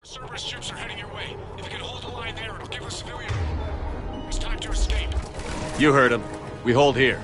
Cerberus troops are heading your way. If you can hold the line there, it'll give us civilian. It's time to escape. You heard him. We hold here.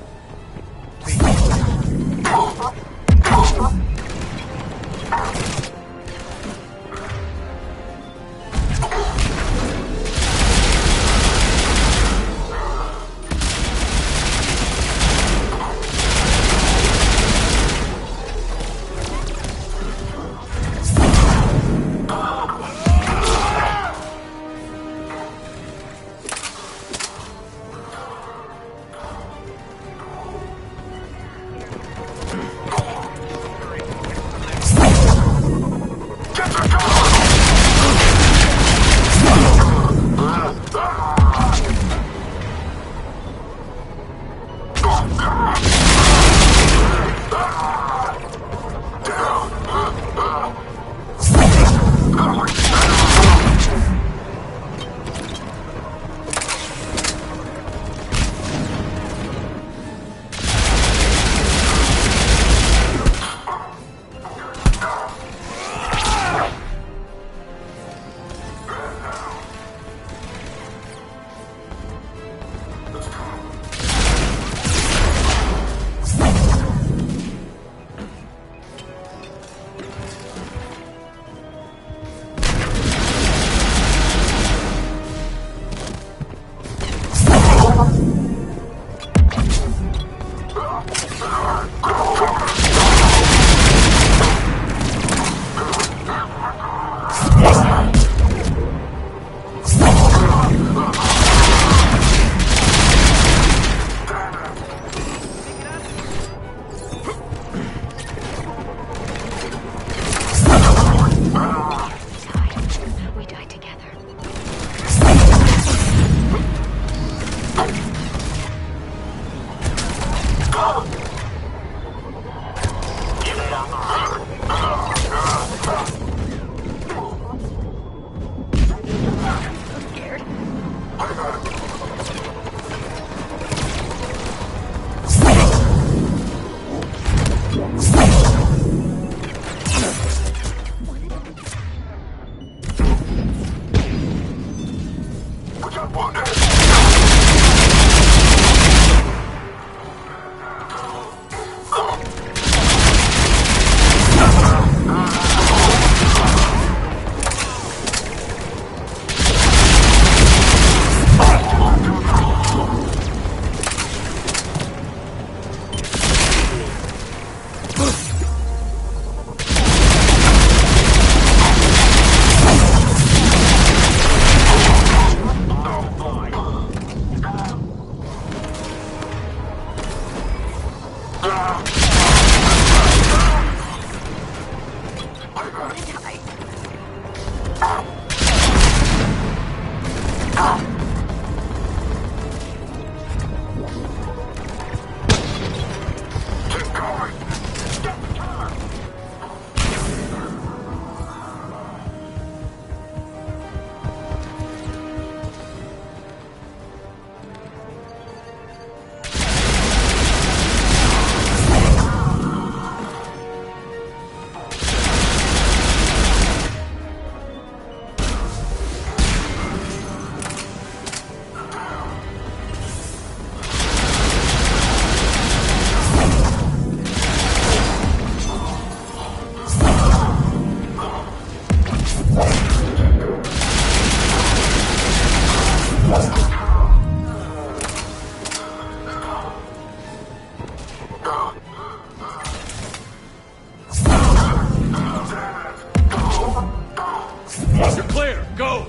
You're clear. Go!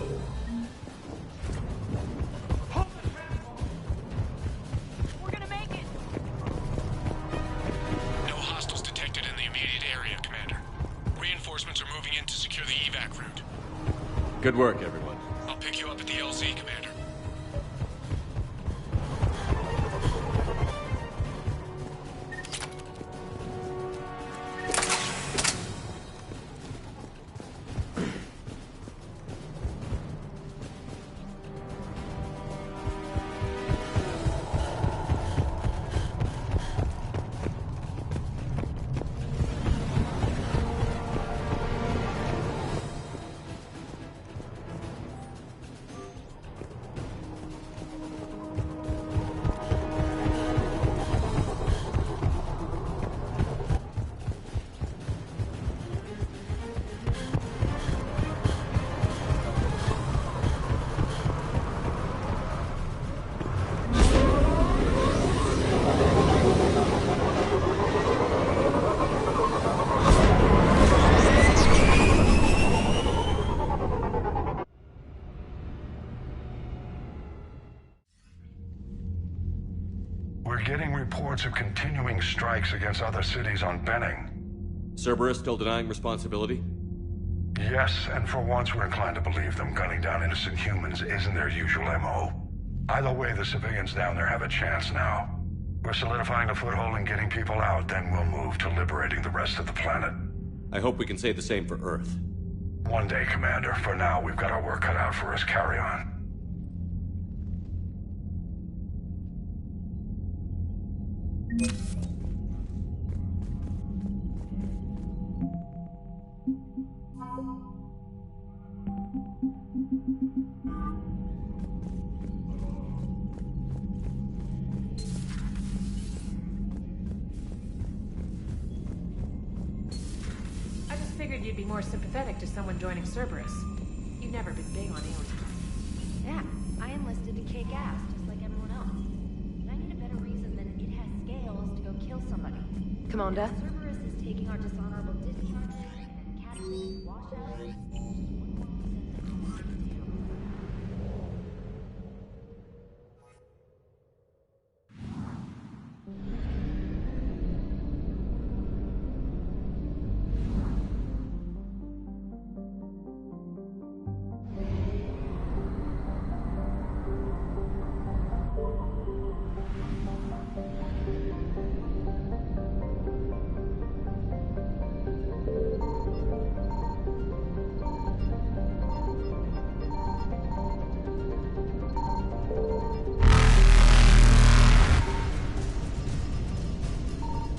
We're gonna make it! No hostiles detected in the immediate area, Commander. Reinforcements are moving in to secure the evac route. Good work, everyone. I'll pick you up at the LZ, Commander. We're getting reports of continuing strikes against other cities on Benning. Cerberus still denying responsibility? Yes, and for once we're inclined to believe them. Gunning down innocent humans isn't their usual MO. Either way, the civilians down there have a chance now. We're solidifying a foothold and getting people out, then we'll move to liberating the rest of the planet. I hope we can say the same for Earth. One day, Commander. For now, we've got our work cut out for us. Carry on. I just figured you'd be more sympathetic to someone joining Cerberus. You've never been big on aliens. Yeah, I enlisted to kick ass, just like everyone else. But I need a better reason than it has scales to go kill somebody. Commander? Cerberus is taking our dishonorable discharges and casualties, washouts.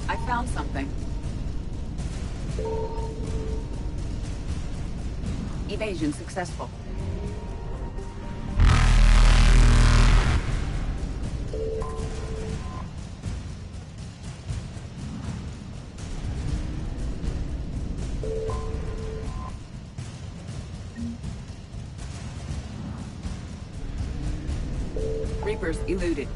I found something. Evasion successful. Reapers eluded.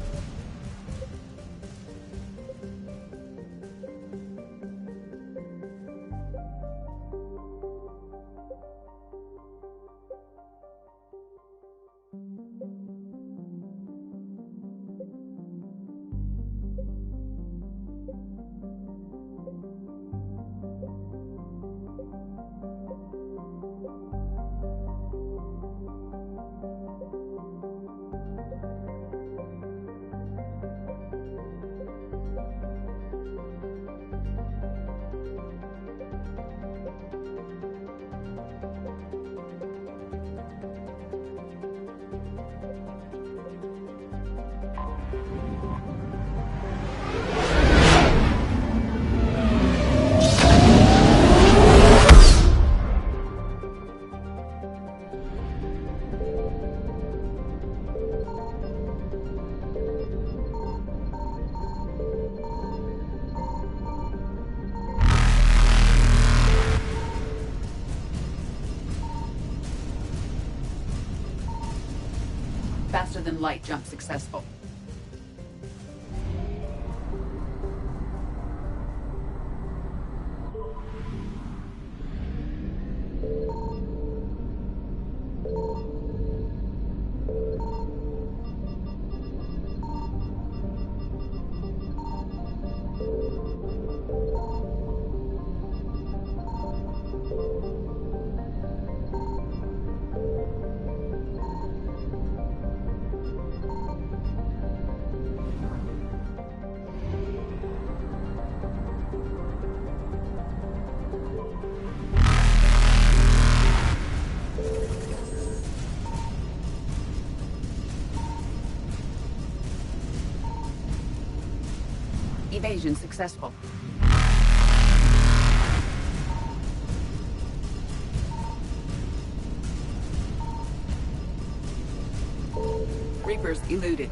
Faster than light jump successful. Evasion successful. Reapers eluded.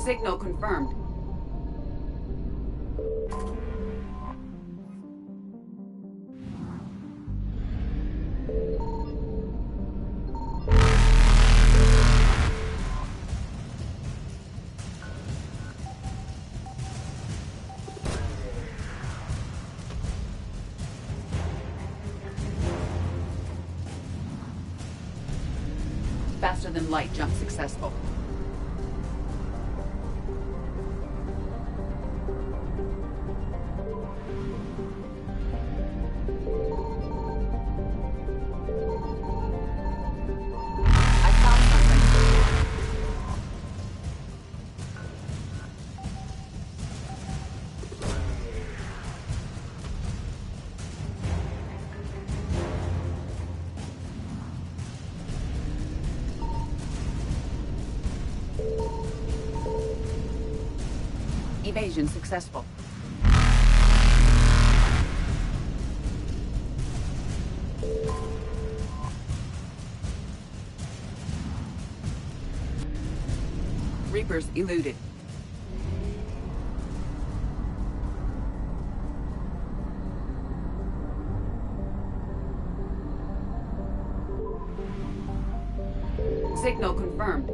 Signal confirmed. Faster than light jump successful. I found something. Evasion successful. Reapers eluded. Signal confirmed.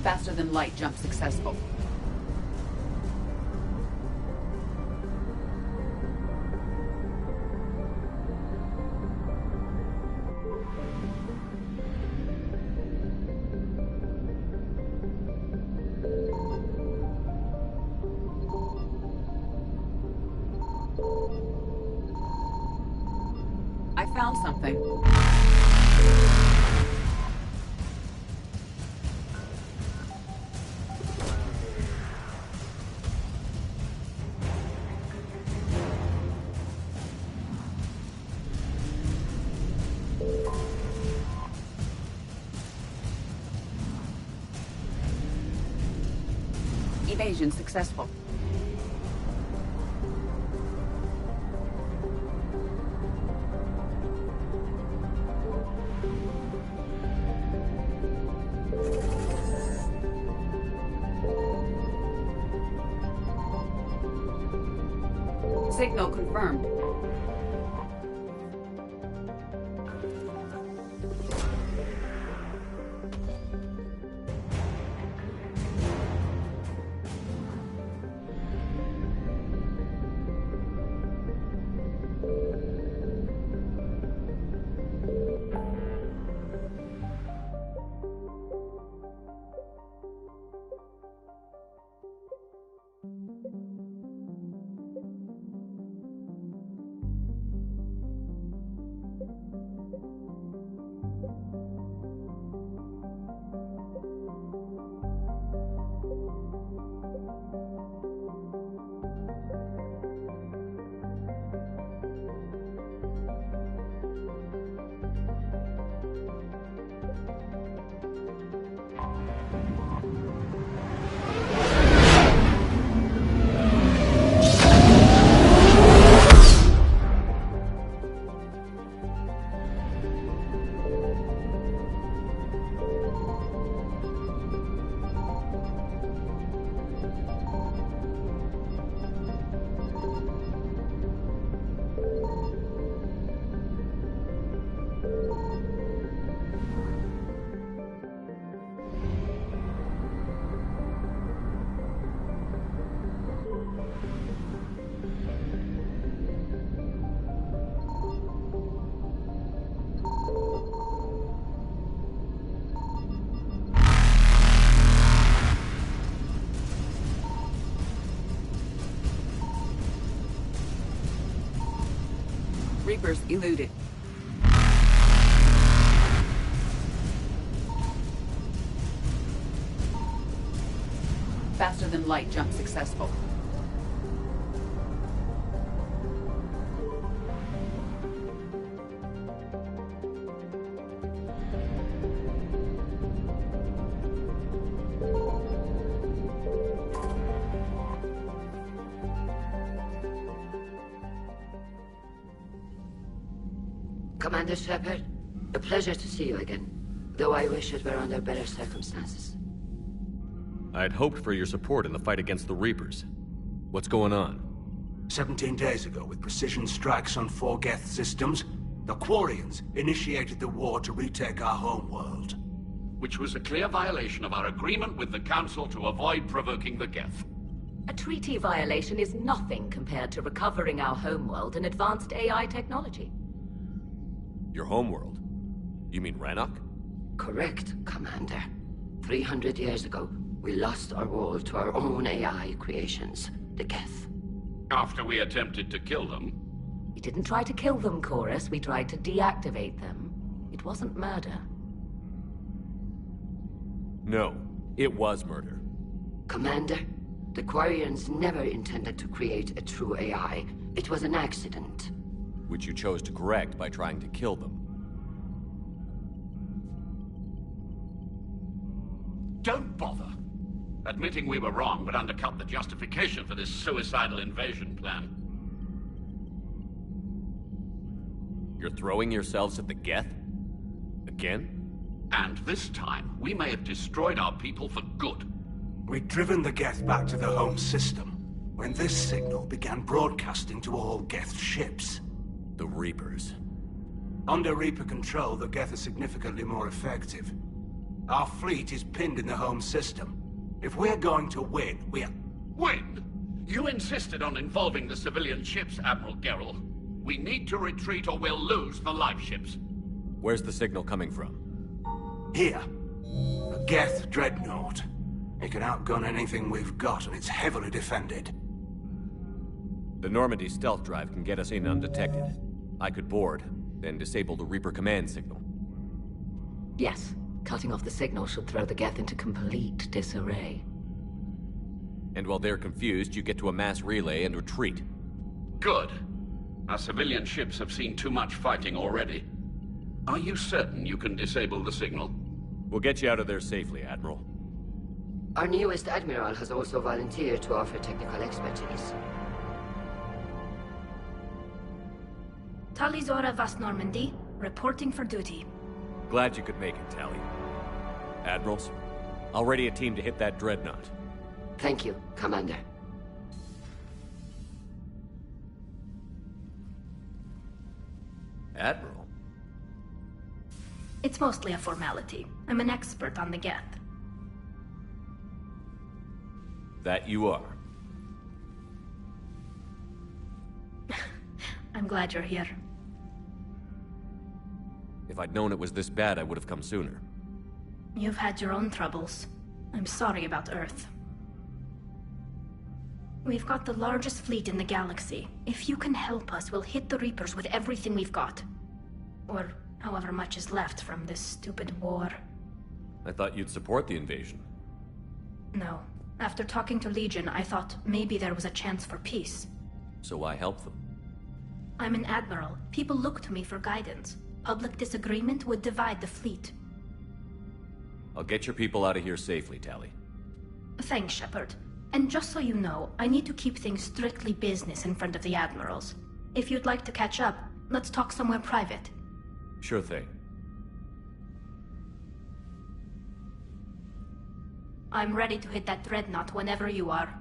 Faster than light jump successful. I found something. Evasion successful. Signal confirmed. Reapers eluded. Faster than light jump successful. Commander Shepard, a pleasure to see you again, though I wish it were under better circumstances. I'd hoped for your support in the fight against the Reapers. What's going on? 17 days ago, with precision strikes on 4 Geth systems, the Quarians initiated the war to retake our homeworld. Which was a clear violation of our agreement with the Council to avoid provoking the Geth. A treaty violation is nothing compared to recovering our homeworld and advanced AI technology. Your homeworld? You mean Rannoch? Correct, Commander. 300 years ago, we lost our world to our own AI creations, the Geth. After we attempted to kill them. We didn't try to kill them, Chorus. We tried to deactivate them. It wasn't murder. No, it was murder. Commander, the Quarians never intended to create a true AI. It was an accident. Which you chose to correct by trying to kill them. Don't bother. Admitting we were wrong would undercut the justification for this suicidal invasion plan. You're throwing yourselves at the Geth? Again? And this time, we may have destroyed our people for good. We'd driven the Geth back to the home system, when this signal began broadcasting to all Geth ships. The Reapers. Under Reaper control, the Geth are significantly more effective. Our fleet is pinned in the home system. If we're going to win, Win? You insisted on involving the civilian ships, Admiral Gerrel. We need to retreat or we'll lose the live ships. Where's the signal coming from? Here. A Geth dreadnought. It can outgun anything we've got, and it's heavily defended. The Normandy stealth drive can get us in undetected. I could board, then disable the Reaper command signal. Yes. Cutting off the signal should throw the Geth into complete disarray. And while they're confused, you get to a mass relay and retreat. Good. Our civilian ships have seen too much fighting already. Are you certain you can disable the signal? We'll get you out of there safely, Admiral. Our newest Admiral has also volunteered to offer technical expertise. Talizora Vast Normandy, reporting for duty. Glad you could make it, Tally. Admirals, I'll ready a team to hit that dreadnought. Thank you, Commander. Admiral? It's mostly a formality. I'm an expert on the Geth. That you are. I'm glad you're here. If I'd known it was this bad, I would have come sooner. You've had your own troubles. I'm sorry about Earth. We've got the largest fleet in the galaxy. If you can help us, we'll hit the Reapers with everything we've got. Or however much is left from this stupid war. I thought you'd support the invasion. No. After talking to Legion, I thought maybe there was a chance for peace. So why help them? I'm an admiral. People look to me for guidance. Public disagreement would divide the fleet. I'll get your people out of here safely, Tally. Thanks, Shepard. And just so you know, I need to keep things strictly business in front of the admirals. If you'd like to catch up, let's talk somewhere private. Sure thing. I'm ready to hit that dreadnought whenever you are.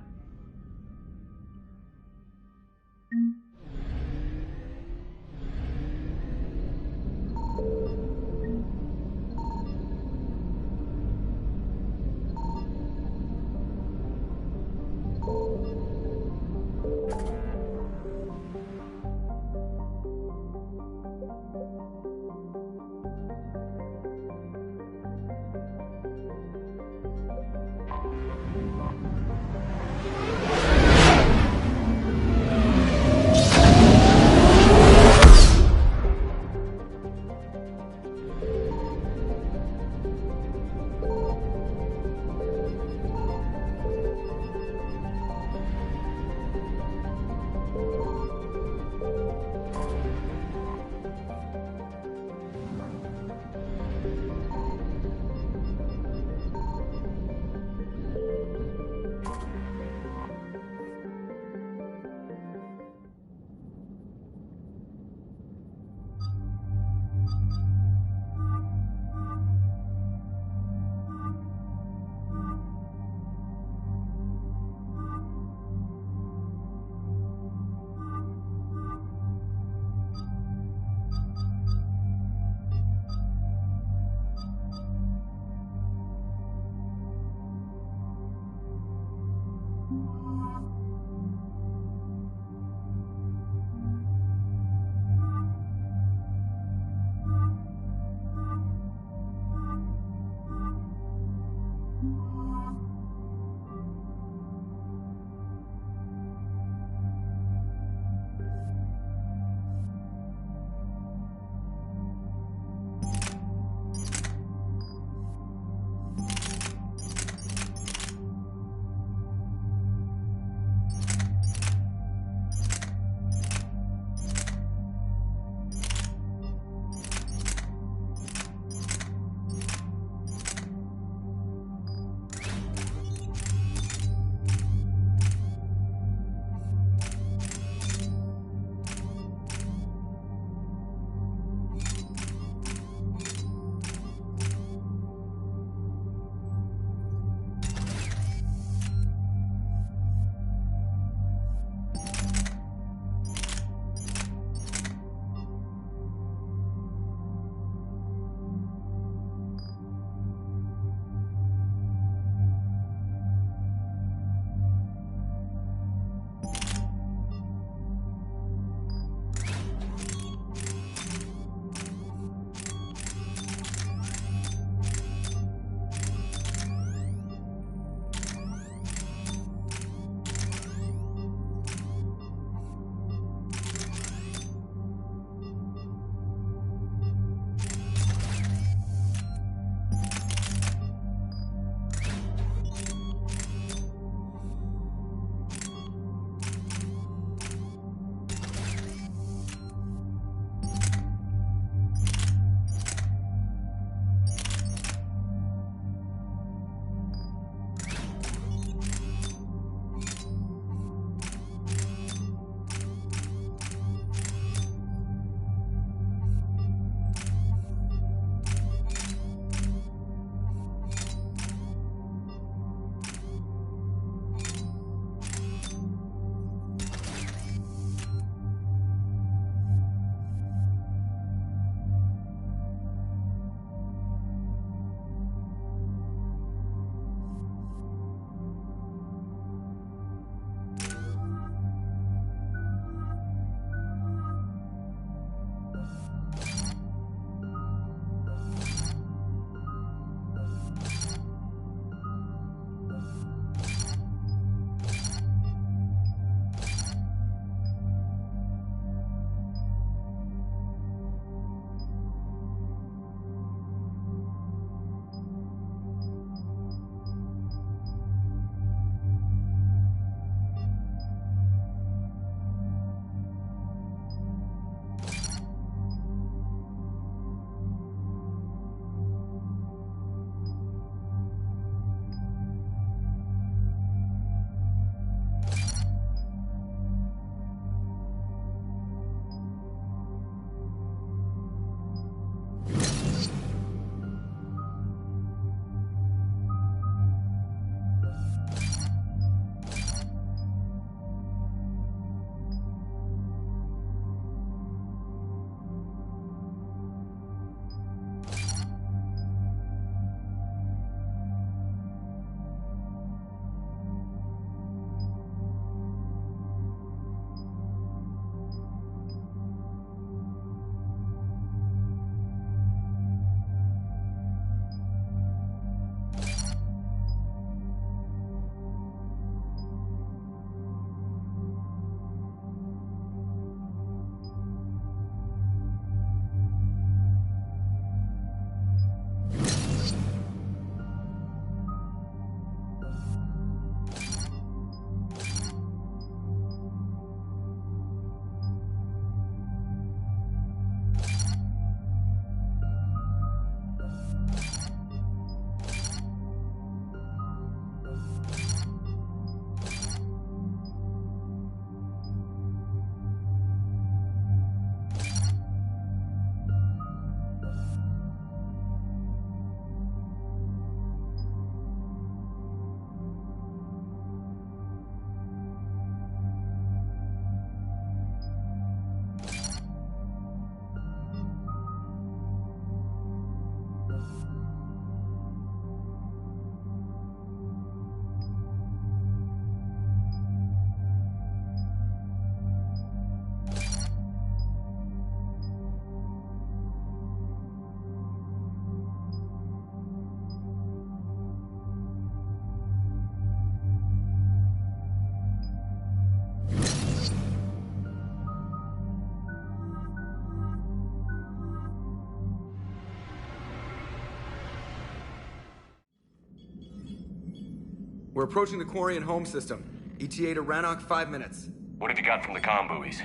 We're approaching the Quarian home system. ETA to Rannoch, 5 minutes. What have you got from the comm buoys?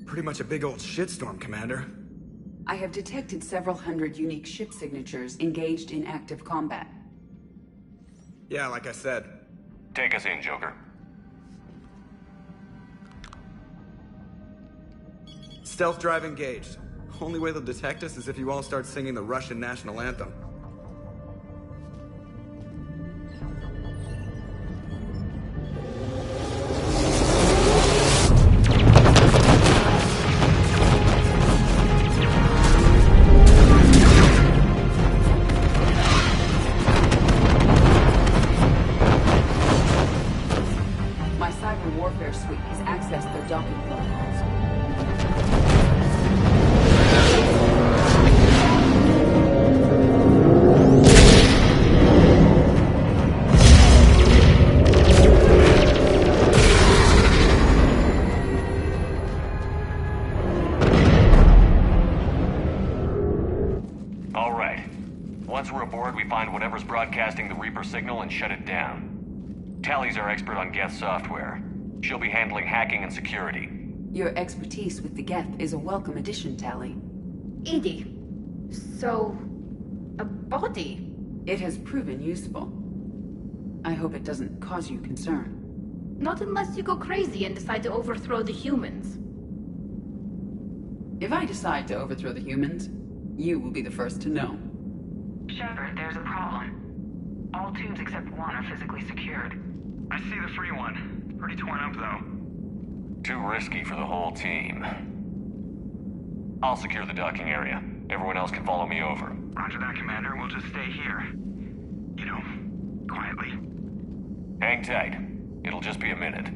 Pretty much a big old shitstorm, Commander. I have detected several hundred unique ship signatures engaged in active combat. Yeah, like I said. Take us in, Joker. Stealth drive engaged. Only way they'll detect us is if you all start singing the Russian national anthem. My cyber warfare suite has accessed their docking protocols. All right. Once we're aboard, we find whatever's broadcasting the Reaper signal and shut it down. Tally's our expert on Geth software. She'll be handling hacking and security. Your expertise with the Geth is a welcome addition, Tally. Edie, so... a body? It has proven useful. I hope it doesn't cause you concern. Not unless you go crazy and decide to overthrow the humans. If I decide to overthrow the humans, you will be the first to know. Shepard, there's a problem. All tubes except one are physically secured. I see the free one. It's pretty torn up, though. Too risky for the whole team. I'll secure the docking area. Everyone else can follow me over. Roger that, Commander. We'll just stay here. You know, quietly. Hang tight. It'll just be a minute.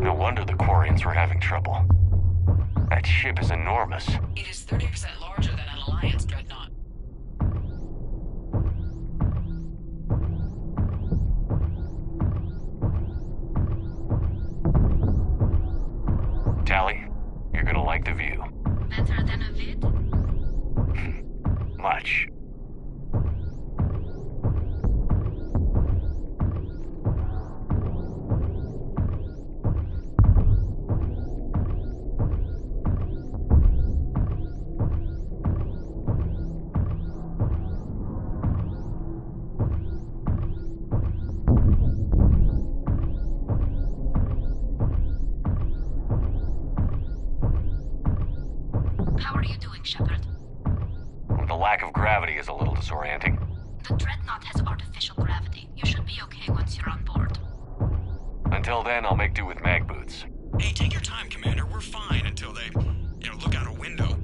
No wonder the Quarians were having trouble. That ship is enormous. It is 30% larger than an Alliance dreadnought. Tally, you're gonna like the view. Better than a vid? Much. How are you doing, Shepard? The lack of gravity is a little disorienting. The Dreadnought has artificial gravity. You should be okay once you're on board. Until then, I'll make do with mag boots. Hey, take your time, Commander. We're fine until they, look out a window.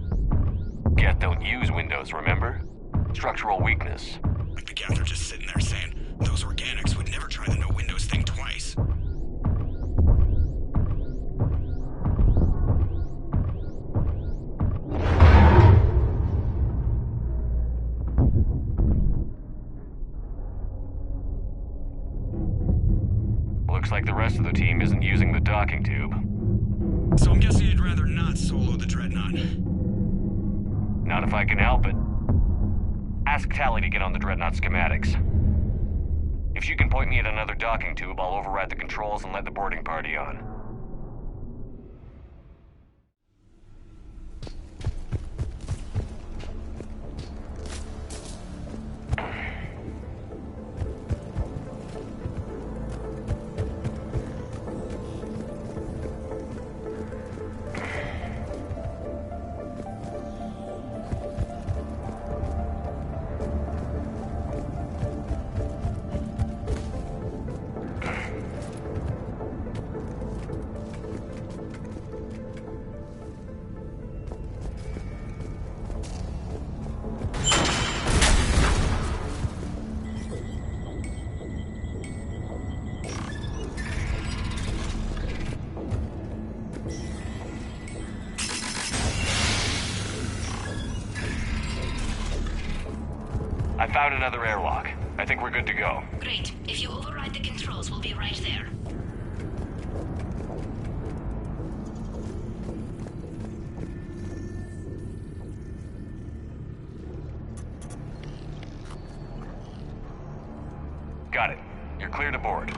Geth don't use windows, remember? Structural weakness. Like the Geth are just sitting there saying, those organics would never try the no windows thing twice. Looks like the rest of the team isn't using the docking tube. So I'm guessing you'd rather not solo the Dreadnought. Not if I can help it. Ask Tally to get on the Dreadnought schematics. If she can point me at another docking tube, I'll override the controls and let the boarding party on. I found another airlock. I think we're good to go. Great. If you override the controls, we'll be right there. Got it. You're clear to board.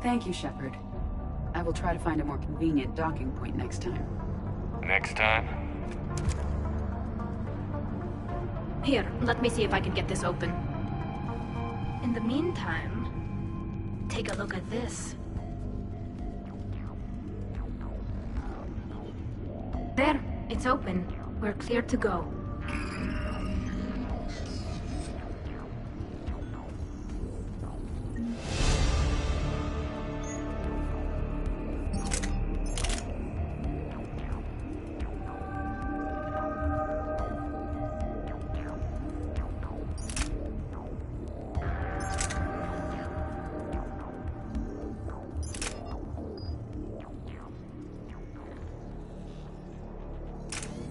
Thank you, Shepard. I will try to find a more convenient docking point next time. Next time? Here, let me see if I can get this open. In the meantime, take a look at this. There, it's open. We're clear to go.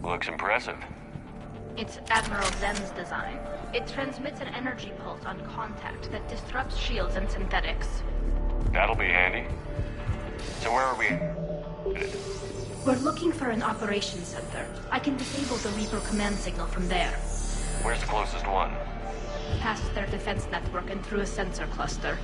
Looks impressive. It's Admiral Zen's design. It transmits an energy pulse on contact that disrupts shields and synthetics. That'll be handy. So where are we headed? We're looking for an operations center. I can disable the Reaper command signal from there. Where's the closest one? Past their defense network and through a sensor cluster.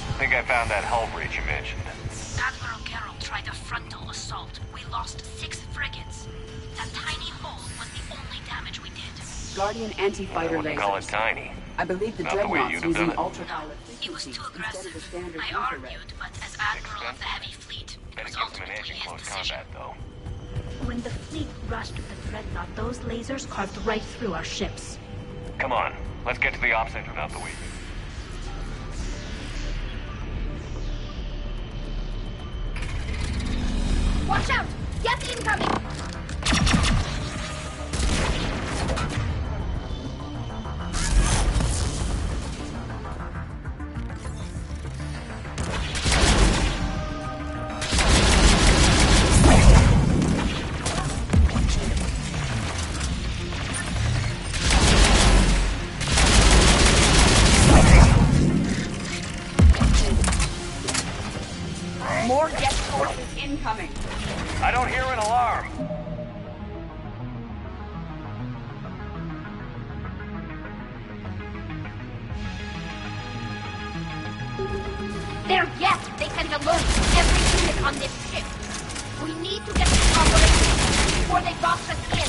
I think I found that hull breach you mentioned. Admiral Geralt tried a frontal assault. We lost 6 frigates. That tiny hole was the only damage we did. Guardian anti-fighter I wouldn't call it lasers. tiny. I believe the Not the way dreadnoughts you'd have using done it. ultraviolet It was too frequencies instead of the aggressive. standard I infrared. argued, but as Admiral of the Heavy Fleet, it Better was give them an ultimately edge in his close decision. combat, though. When the fleet rushed the dreadnought, those lasers carved right through our ships. Come on, let's get to the op center out the way. Watch out! Get incoming! More jet forces incoming. I don't hear an alarm. They're yes! They can alert every unit on this ship. We need to get this operation before they box us in.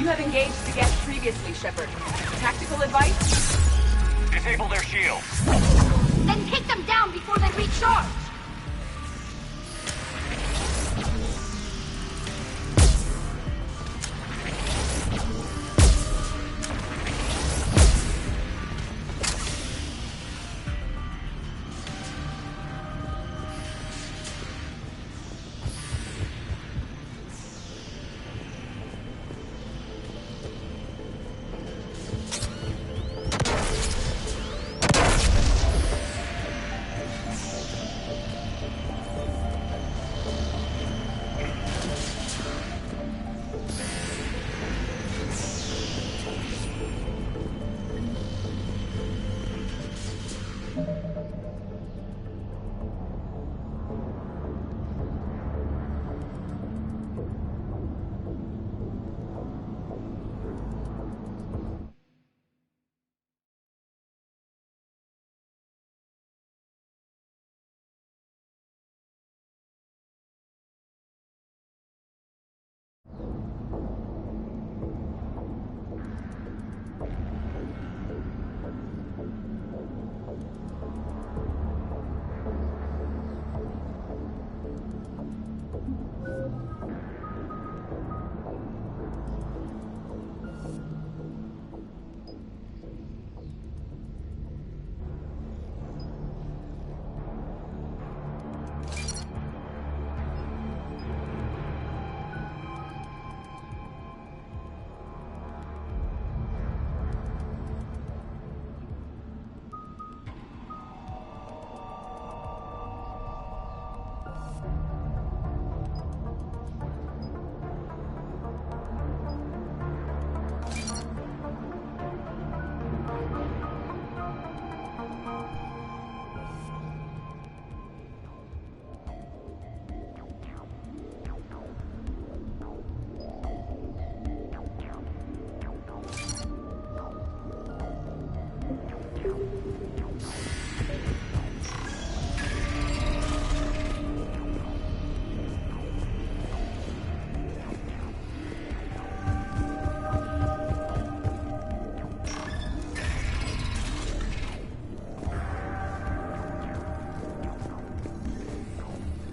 You have engaged the guest previously, Shepard. Tactical advice? Disable their shields. Then kick them down before they recharge!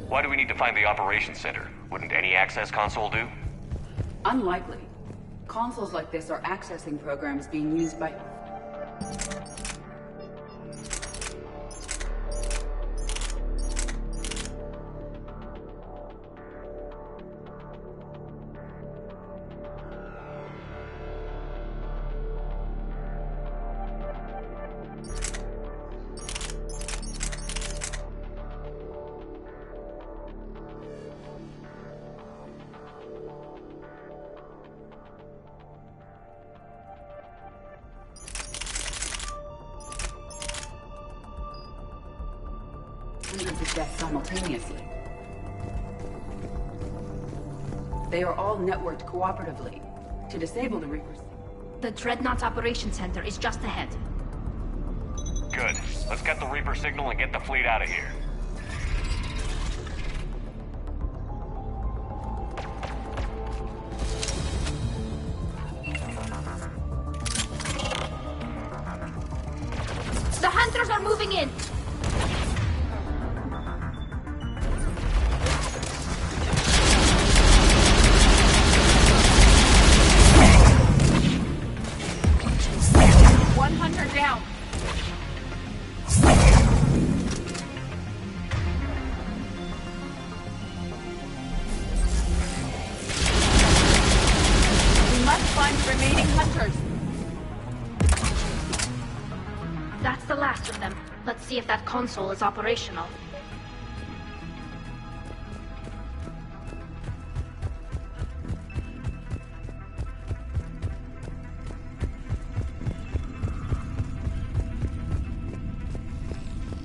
Why do we need to find the operations center? Wouldn't any access console do? Unlikely. Consoles like this are accessing programs being used by... hundreds of deaths simultaneously. They are all networked cooperatively. To disable the Reapers... The Dreadnought Operations Center is just ahead. Good. Let's get the Reaper signal and get the fleet out of here. The Hunters are moving in! Down. We must find the remaining hunters. That's the last of them. Let's see if that console is operational.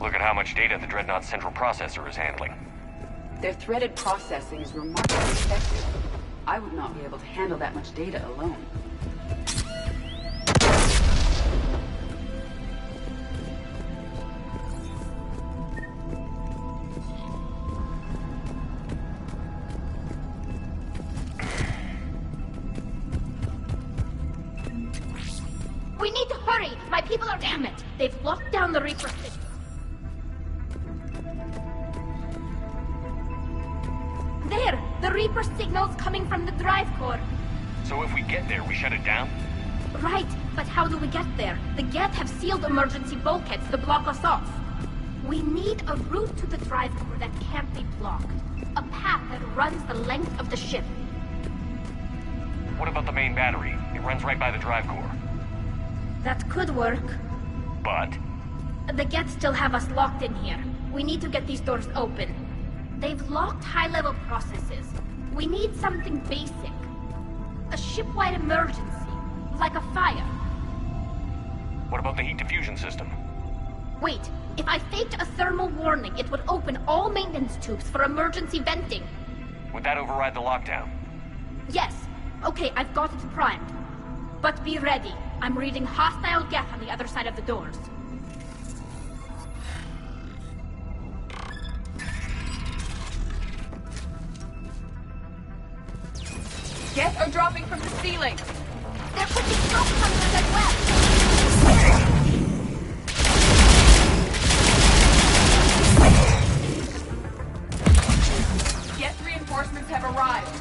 Look at how much data the Dreadnought's central processor is handling. Their threaded processing is remarkably effective. I would not be able to handle that much data alone. people are... Damn it! They've locked down the Reaper system. There! The Reaper signal's coming from the drive core. So if we get there, we shut it down? Right, but how do we get there? The Geth have sealed emergency bulkheads to block us off. We need a route to the drive core that can't be blocked. A path that runs the length of the ship. What about the main battery? It runs right by the drive core. That could work. But? The Geth still have us locked in here. We need to get these doors open. They've locked high-level processes. We need something basic. A ship-wide emergency, like a fire. What about the heat diffusion system? Wait, if I faked a thermal warning, it would open all maintenance tubes for emergency venting. Would that override the lockdown? Yes. Okay, I've got it primed. But be ready. I'm reading hostile Geth on the other side of the doors. Geth are dropping from the ceiling. There could be smoke hunters as well. Geth reinforcements have arrived.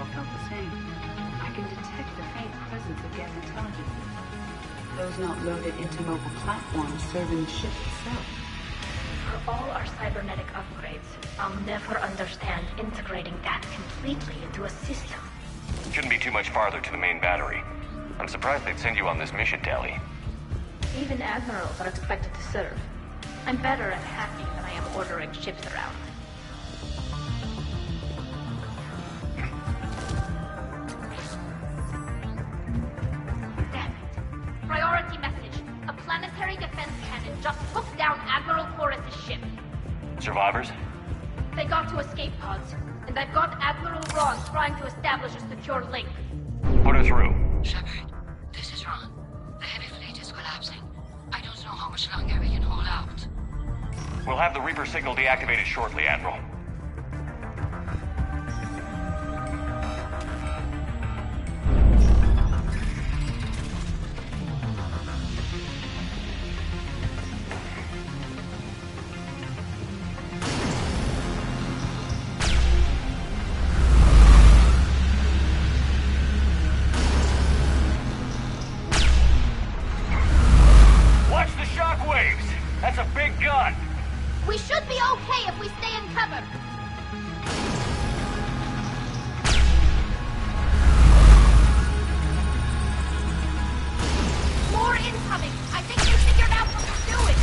all felt the same. I can detect the faint presence of Geth intelligence. Those not loaded into mobile platforms serving the ship itself. For all our cybernetic upgrades, I'll never understand integrating that completely into a system. Shouldn't be too much farther to the main battery. I'm surprised they'd send you on this mission, Tali. Even admirals are expected to serve. I'm better at hacking than I am ordering ships around. Damn it. Priority message. A planetary defense cannon just took down Admiral Chorus's ship. Survivors? They got to escape pods, and I've got Admiral Ross trying to establish a secure link. Put her through. Shepard, this is Ron. The heavy fleet is collapsing. I don't know how much longer we can hold out. We'll have the Reaper signal deactivated shortly, Admiral. Watch the shockwaves! That's a big gun! We should be okay if we stay in cover. More incoming. I think they figured out what we're doing.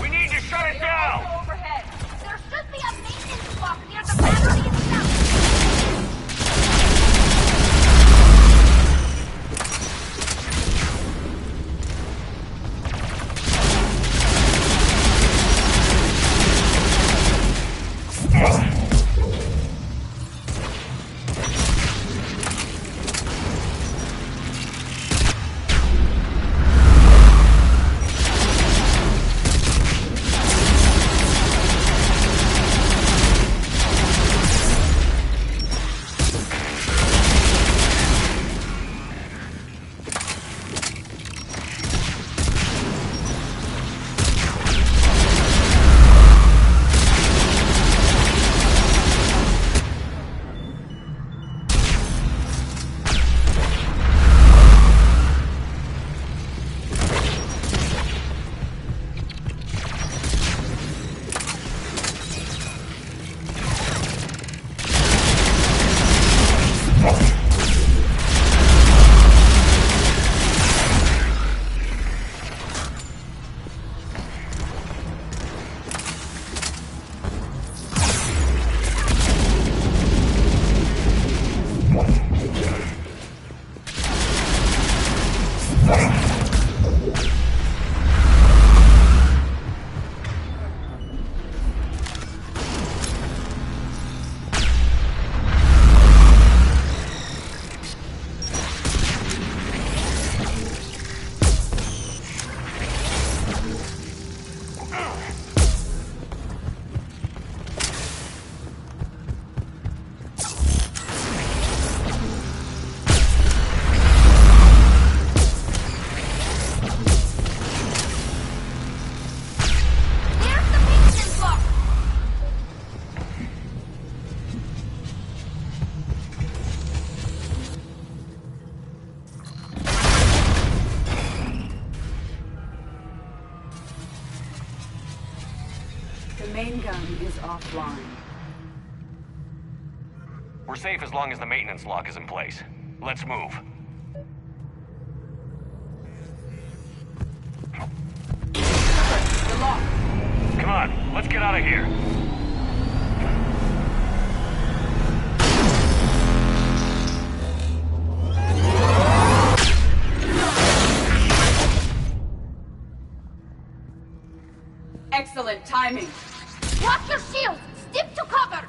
We need to shut it down! Overhead. There should be a maintenance block near the battery itself. The main gun is offline. We're We're safe as long as the maintenance lock is in place. Let's move. The lock. Come on, let's get out of here. Excellent timing. Drop your shields! Stick to cover!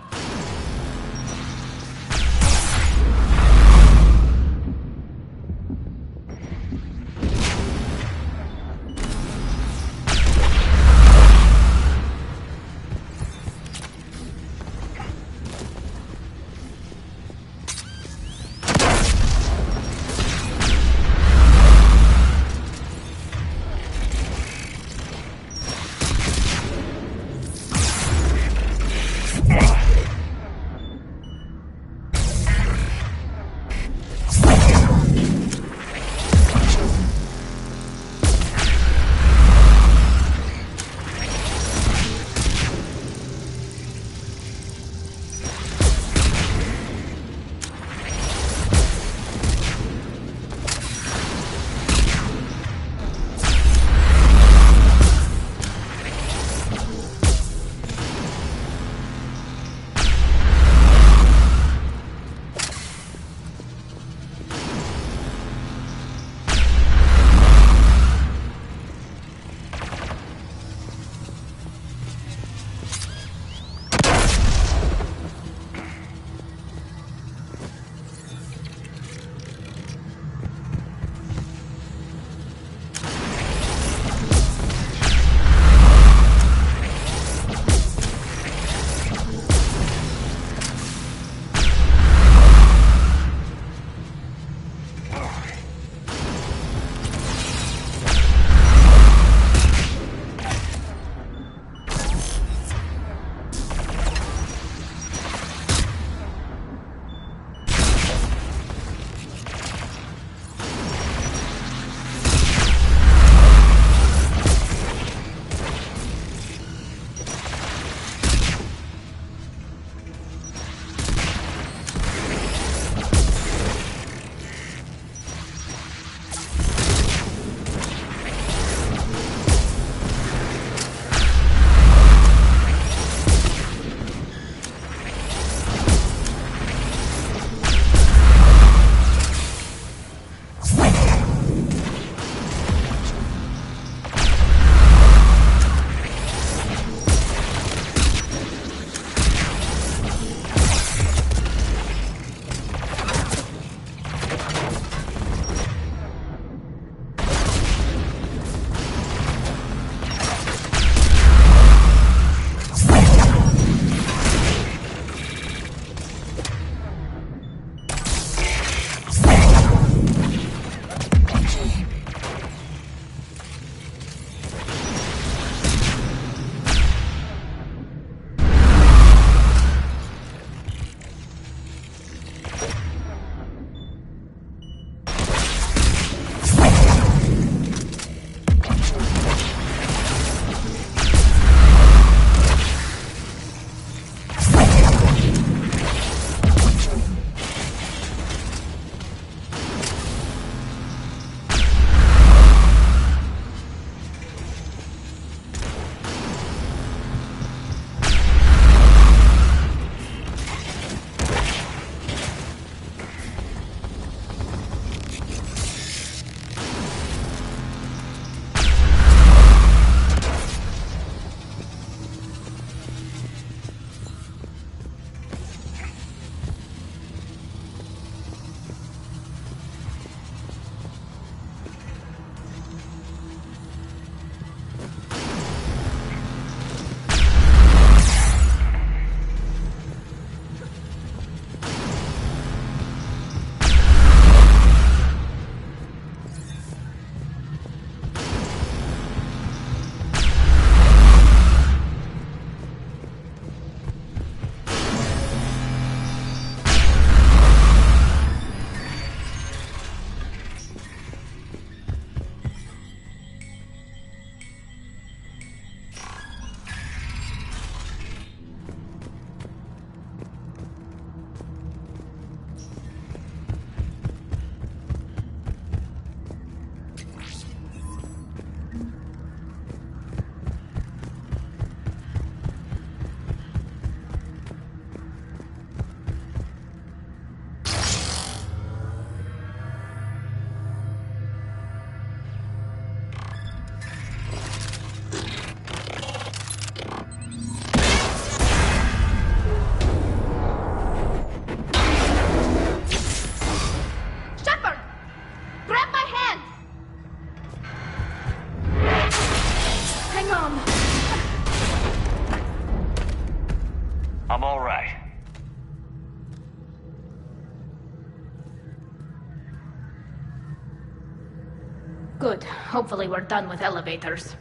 Good. Hopefully we're done with elevators.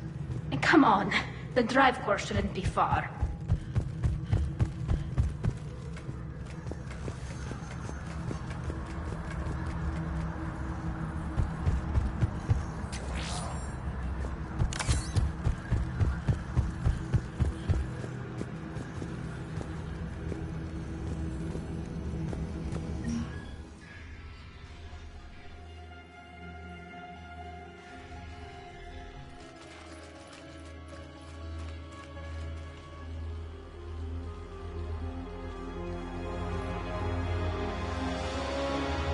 And come on, the drive course shouldn't be far.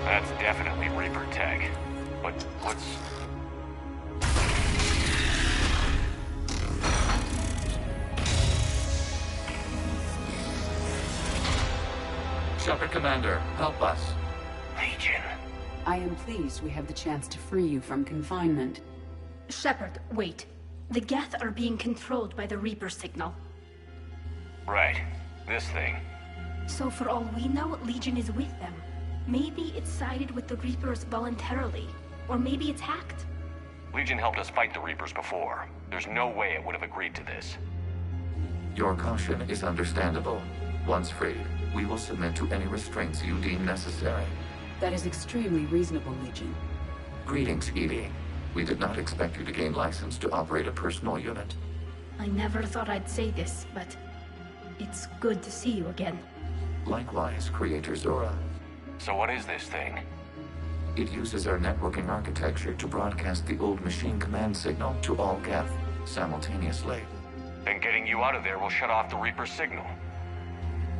That's definitely Reaper tech. But what's... Shepard Commander, help us. Legion. I am pleased we have the chance to free you from confinement. Shepard, wait. The Geth are being controlled by the Reaper signal. Right. This thing. So for all we know, Legion is with them. Maybe it sided with the Reapers voluntarily. Or maybe it's hacked. Legion helped us fight the Reapers before. There's no way it would have agreed to this. Your caution is understandable. Once freed, we will submit to any restraints you deem necessary. That is extremely reasonable, Legion. Greetings, Edie. We did not expect you to gain license to operate a personal unit. I never thought I'd say this, but it's good to see you again. Likewise, Creator Zora. So what is this thing? It uses our networking architecture to broadcast the old machine command signal to all Geth simultaneously. Then getting you out of there will shut off the Reaper signal.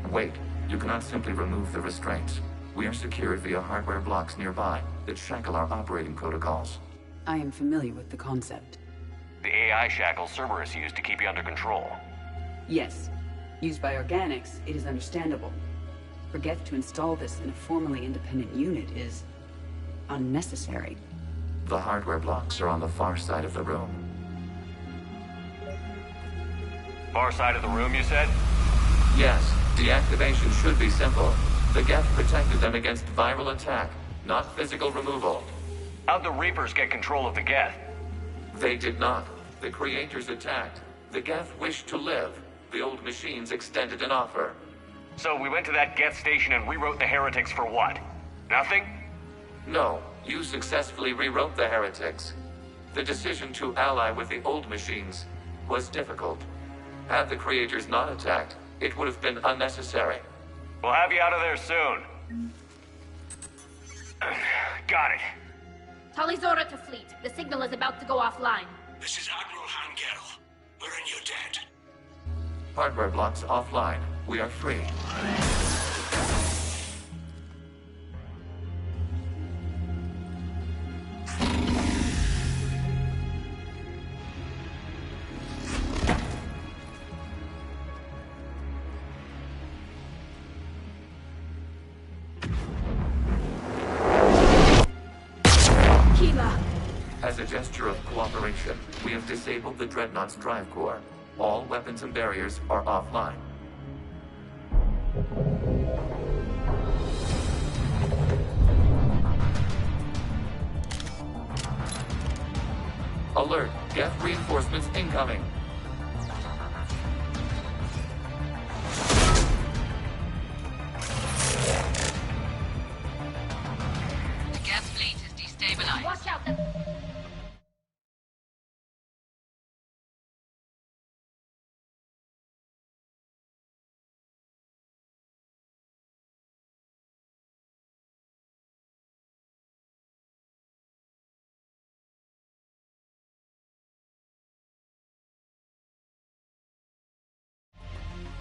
Wait, you cannot simply remove the restraints. We are secured via hardware blocks nearby that shackle our operating protocols. I am familiar with the concept. The AI shackle Cerberus used to keep you under control. Yes. Used by organics, it is understandable. For Geth to install this in a formally independent unit is unnecessary. The hardware blocks are on the far side of the room. Far side of the room, you said? Yes, deactivation should be simple. The Geth protected them against viral attack, not physical removal. How'd the Reapers get control of the Geth? They did not. The Creators attacked. The Geth wished to live. The old machines extended an offer. So we went to that Geth station and rewrote the heretics for what? Nothing? No, you successfully rewrote the heretics. The decision to ally with the old machines was difficult. Had the Creators not attacked, it would have been unnecessary. We'll have you out of there soon. Got it. Tali Zora to fleet. The signal is about to go offline. This is Admiral Hangel. We're in your debt. Hardware blocks offline. We are free. As a gesture of cooperation, we have disabled the Dreadnought's drive core. All weapons and barriers are offline. Alert! Geth reinforcements incoming! The Geth fleet is destabilized. Watch out!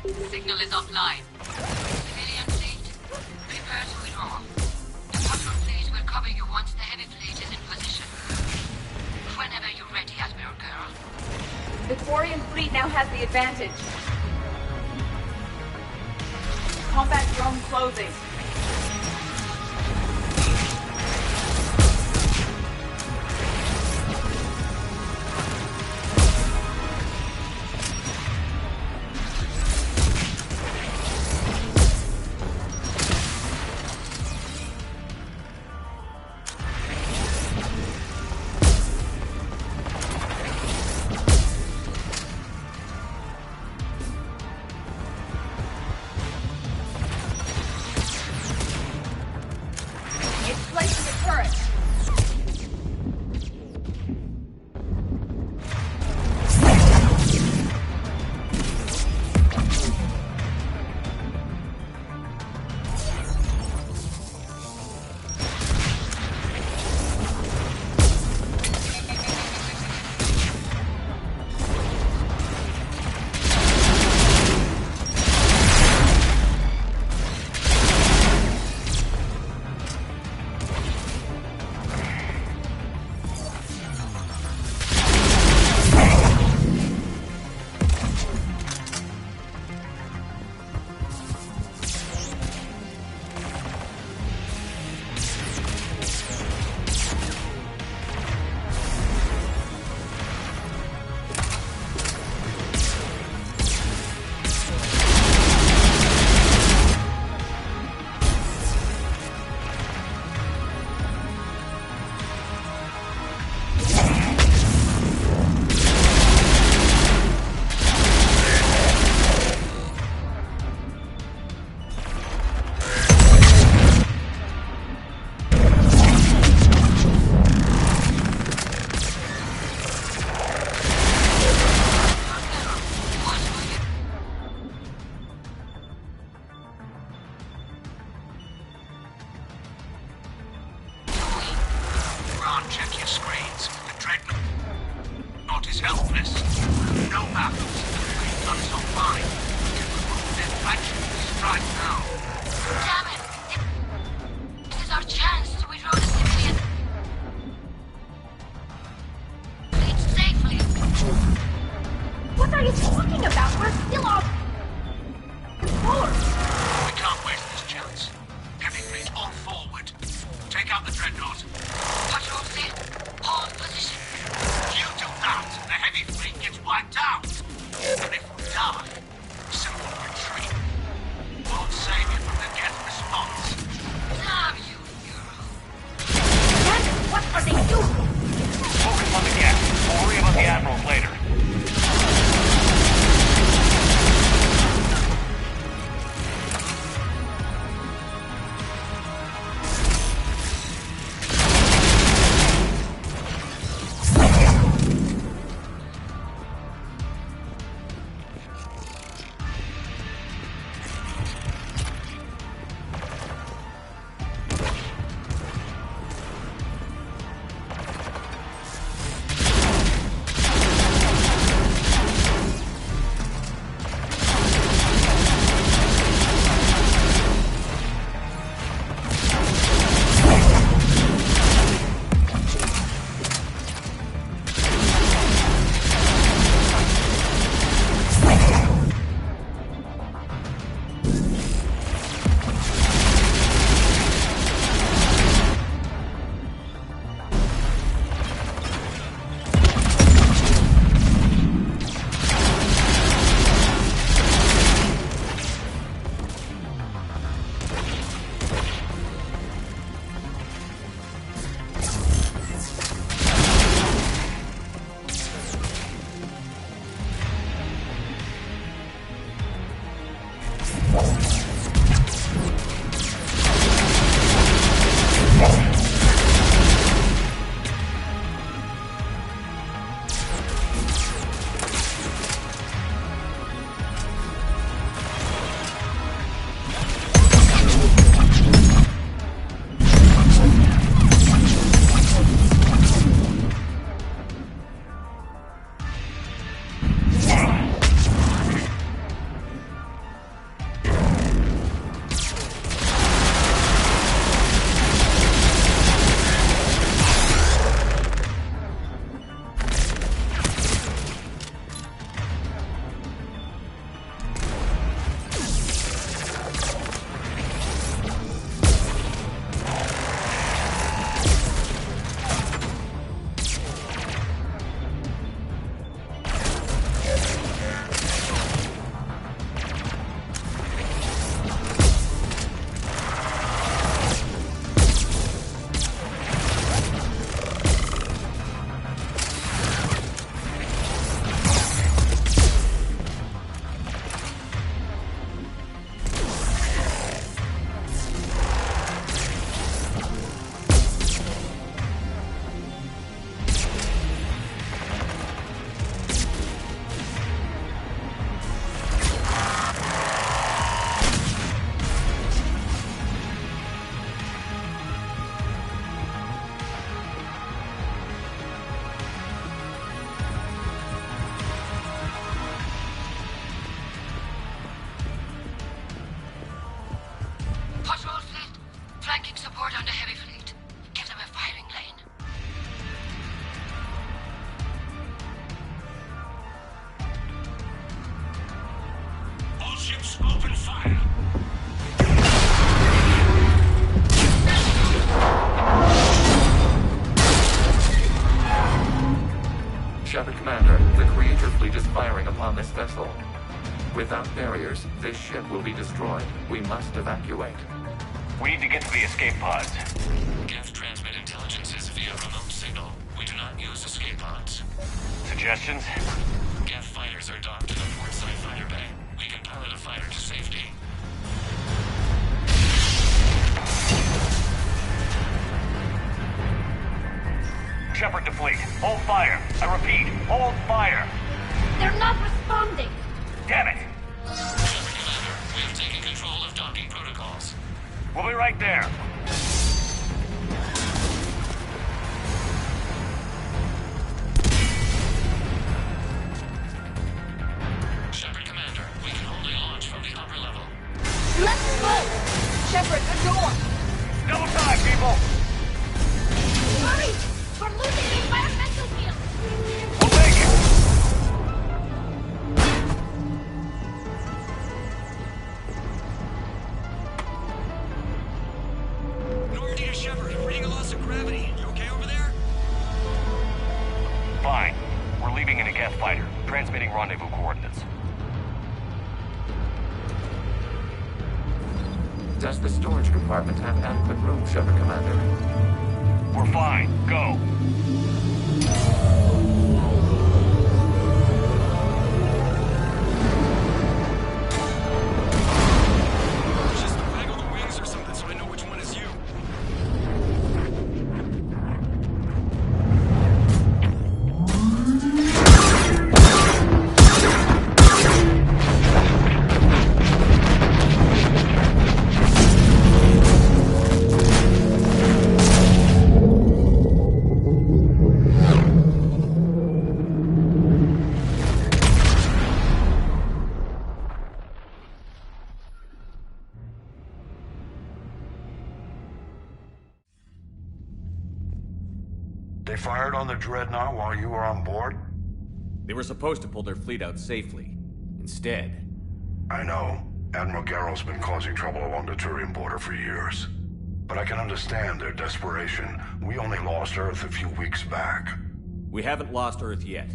The signal is offline. Civilian fleet, prepare to withdraw. The patrol fleet will cover you once the heavy fleet is in position. Whenever you're ready, Admiral Girl. The Quarian fleet now has the advantage. Combat drone closing. Check your screens. The Dreadnought is helpless. No battles. The fleet guns on fire. We can remove their factions right now. Damn it! This is our chance to withdraw the civilian fleet safely. What are you talking about? We're still on course. We can't waste this chance. Heavy fleet on forward. Take out the Dreadnought. Patrol fleet, hold position. You do that, the heavy fleet gets wiped out. And if we die, simple retreat. Won't save you from the Geth response. Damn you, Euro. What are they doing? Focus on the Geth. We'll worry about the Admirals later. Without barriers, this ship will be destroyed. We must evacuate. We need to get to the escape pods. Geth transmit intelligences via remote signal. We do not use escape pods. Suggestions? Geth fighters are docked to the port side fighter bay. We can pilot a fighter to safety. Shepard to fleet. Hold fire. I repeat, hold fire. They're not responding. Damn it. Shepard Commander, we have taken control of docking protocols. We'll be right there. Shepard, reading a loss of gravity. You okay over there? Fine. We're leaving in a Geth fighter, transmitting rendezvous coordinates. Does the storage compartment have adequate room, Shepard Commander? We're fine. Go. Just waggle the wings or something so I know which one is you. They fired on the Dreadnought while you were on board? They were supposed to pull their fleet out safely. Instead... I know. Admiral Garrow's been causing trouble along the Turian border for years. But I can understand their desperation. We only lost Earth a few weeks back. We haven't lost Earth yet.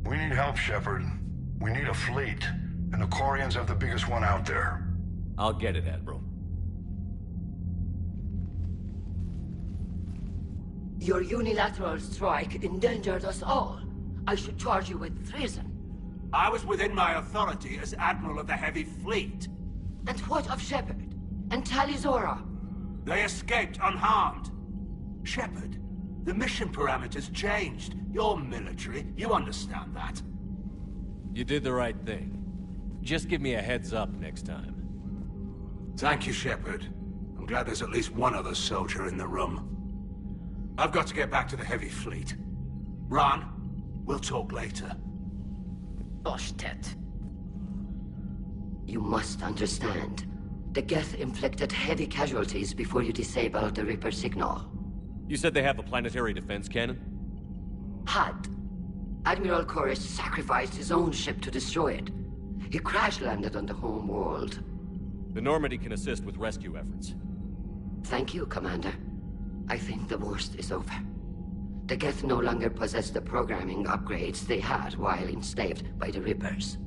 We need help, Shepard. We need a fleet. And the Quarians have the biggest one out there. I'll get it, Admiral. Your unilateral strike endangered us all. I should charge you with treason. I was within my authority as Admiral of the Heavy Fleet. And what of Shepard? And Talizora? They escaped unharmed. Shepard, the mission parameters changed. You're military, you understand that. You did the right thing. Just give me a heads up next time. Thank you, Shepard. I'm glad there's at least one other soldier in the room. I've got to get back to the Heavy Fleet. Ron, we'll talk later. Oshtet. You must understand. The Geth inflicted heavy casualties before you disabled the Reaper signal. You said they have a planetary defense cannon? Had. Admiral Koris sacrificed his own ship to destroy it. He crash-landed on the home world. The Normandy can assist with rescue efforts. Thank you, Commander. I think the worst is over. The Geth no longer possess the programming upgrades they had while enslaved by the Reapers.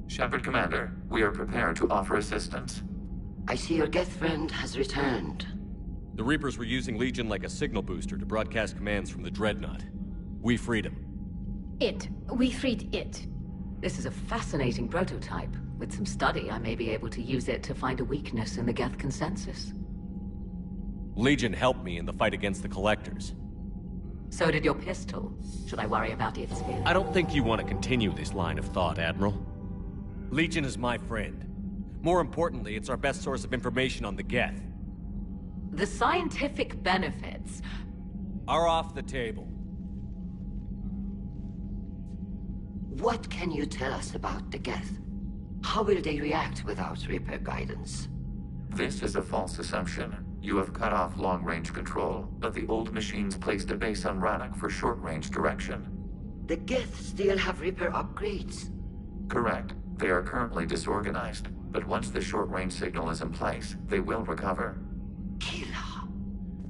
Shepard Commander, we are prepared to offer assistance. I see your Geth friend has returned. The Reapers were using Legion like a signal booster to broadcast commands from the Dreadnought. We freed him. We freed it. This is a fascinating prototype. With some study, I may be able to use it to find a weakness in the Geth consensus. Legion helped me in the fight against the Collectors. So did your pistol. Should I worry about its feel? I don't think you want to continue this line of thought, Admiral. Legion is my friend. More importantly, it's our best source of information on the Geth. The scientific benefits are off the table. What can you tell us about the Geth? How will they react without Reaper guidance? This is a false assumption. You have cut off long-range control, but the old machines placed a base on Rannoch for short-range direction. The Geth still have Reaper upgrades? Correct. They are currently disorganized, but once the short-range signal is in place, they will recover. Killa,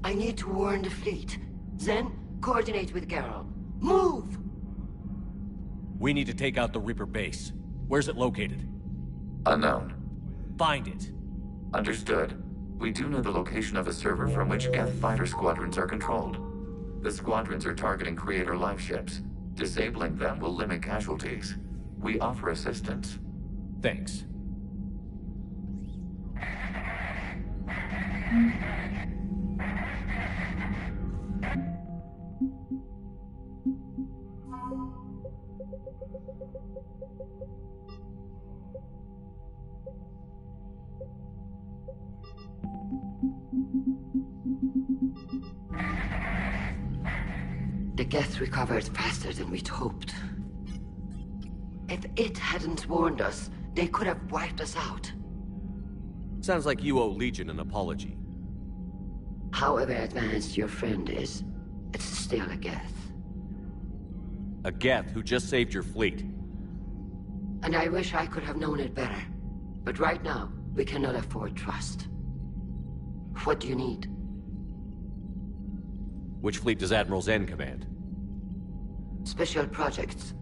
I need to warn the fleet. Then, coordinate with Garrow. Move! We need to take out the Reaper base. Where's it located? Unknown. Find it. Understood. We do know the location of a server from which Geth fighter squadrons are controlled. The squadrons are targeting Creator life ships. Disabling them will limit casualties. We offer assistance. Thanks. The Geth recovered faster than we'd hoped. If it hadn't warned us, they could have wiped us out. Sounds like you owe Legion an apology. However advanced your friend is, it's still a Geth. A Geth who just saved your fleet. And I wish I could have known it better. But right now, we cannot afford trust. What do you need? Which fleet does Admiral Zen command? Special projects.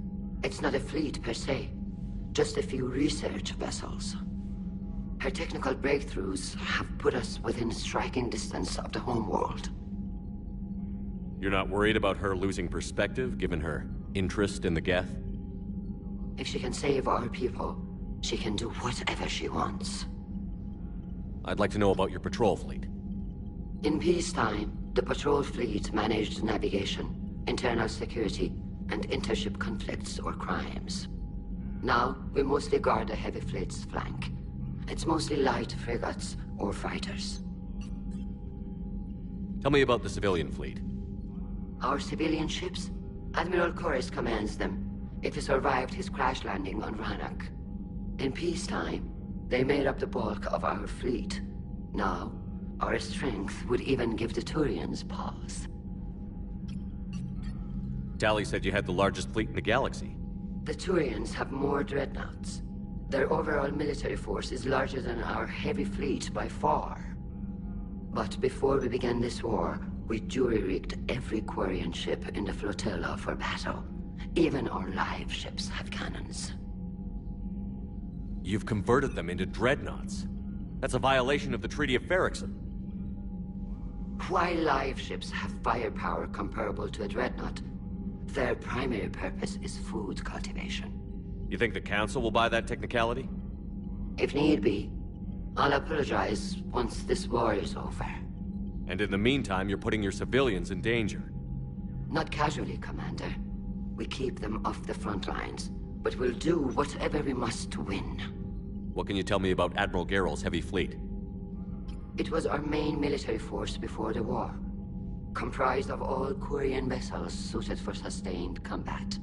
It's not a fleet per se. Just a few research vessels. Her technical breakthroughs have put us within striking distance of the homeworld. You're not worried about her losing perspective, given her interest in the Geth? If she can save our people, she can do whatever she wants. I'd like to know about your patrol fleet. In peacetime, the patrol fleet managed navigation, internal security, and intership conflicts or crimes. Now, we mostly guard the heavy fleet's flank. It's mostly light frigates or fighters. Tell me about the civilian fleet. Our civilian ships? Admiral Chorus commands them. If he survived his crash landing on Rannoch. In peacetime, they made up the bulk of our fleet. Now, our strength would even give the Turians pause. Tali said you had the largest fleet in the galaxy. The Turians have more dreadnoughts. Their overall military force is larger than our heavy fleet by far. But before we began this war, we jury-rigged every Quarian ship in the flotilla for battle. Even our live ships have cannons. You've converted them into dreadnoughts. That's a violation of the Treaty of Ferrixon. While live ships have firepower comparable to a dreadnought, their primary purpose is food cultivation. You think the Council will buy that technicality? If need be, I'll apologize once this war is over. And in the meantime, you're putting your civilians in danger. Not casually, Commander. We keep them off the front lines, but we'll do whatever we must to win. What can you tell me about Admiral Geral's heavy fleet? It was our main military force before the war, comprised of all Quarian vessels suited for sustained combat.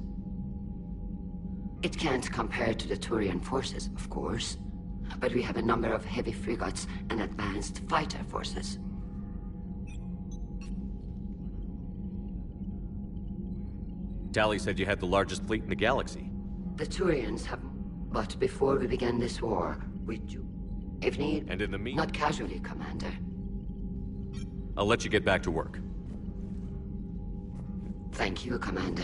It can't compare to the Turian forces, of course, but we have a number of heavy frigates and advanced fighter forces. Tali said you had the largest fleet in the galaxy. The Turians have... But before we began this war, we do... If need... And in the meantime... Not casually, Commander. I'll let you get back to work. Thank you, Commander.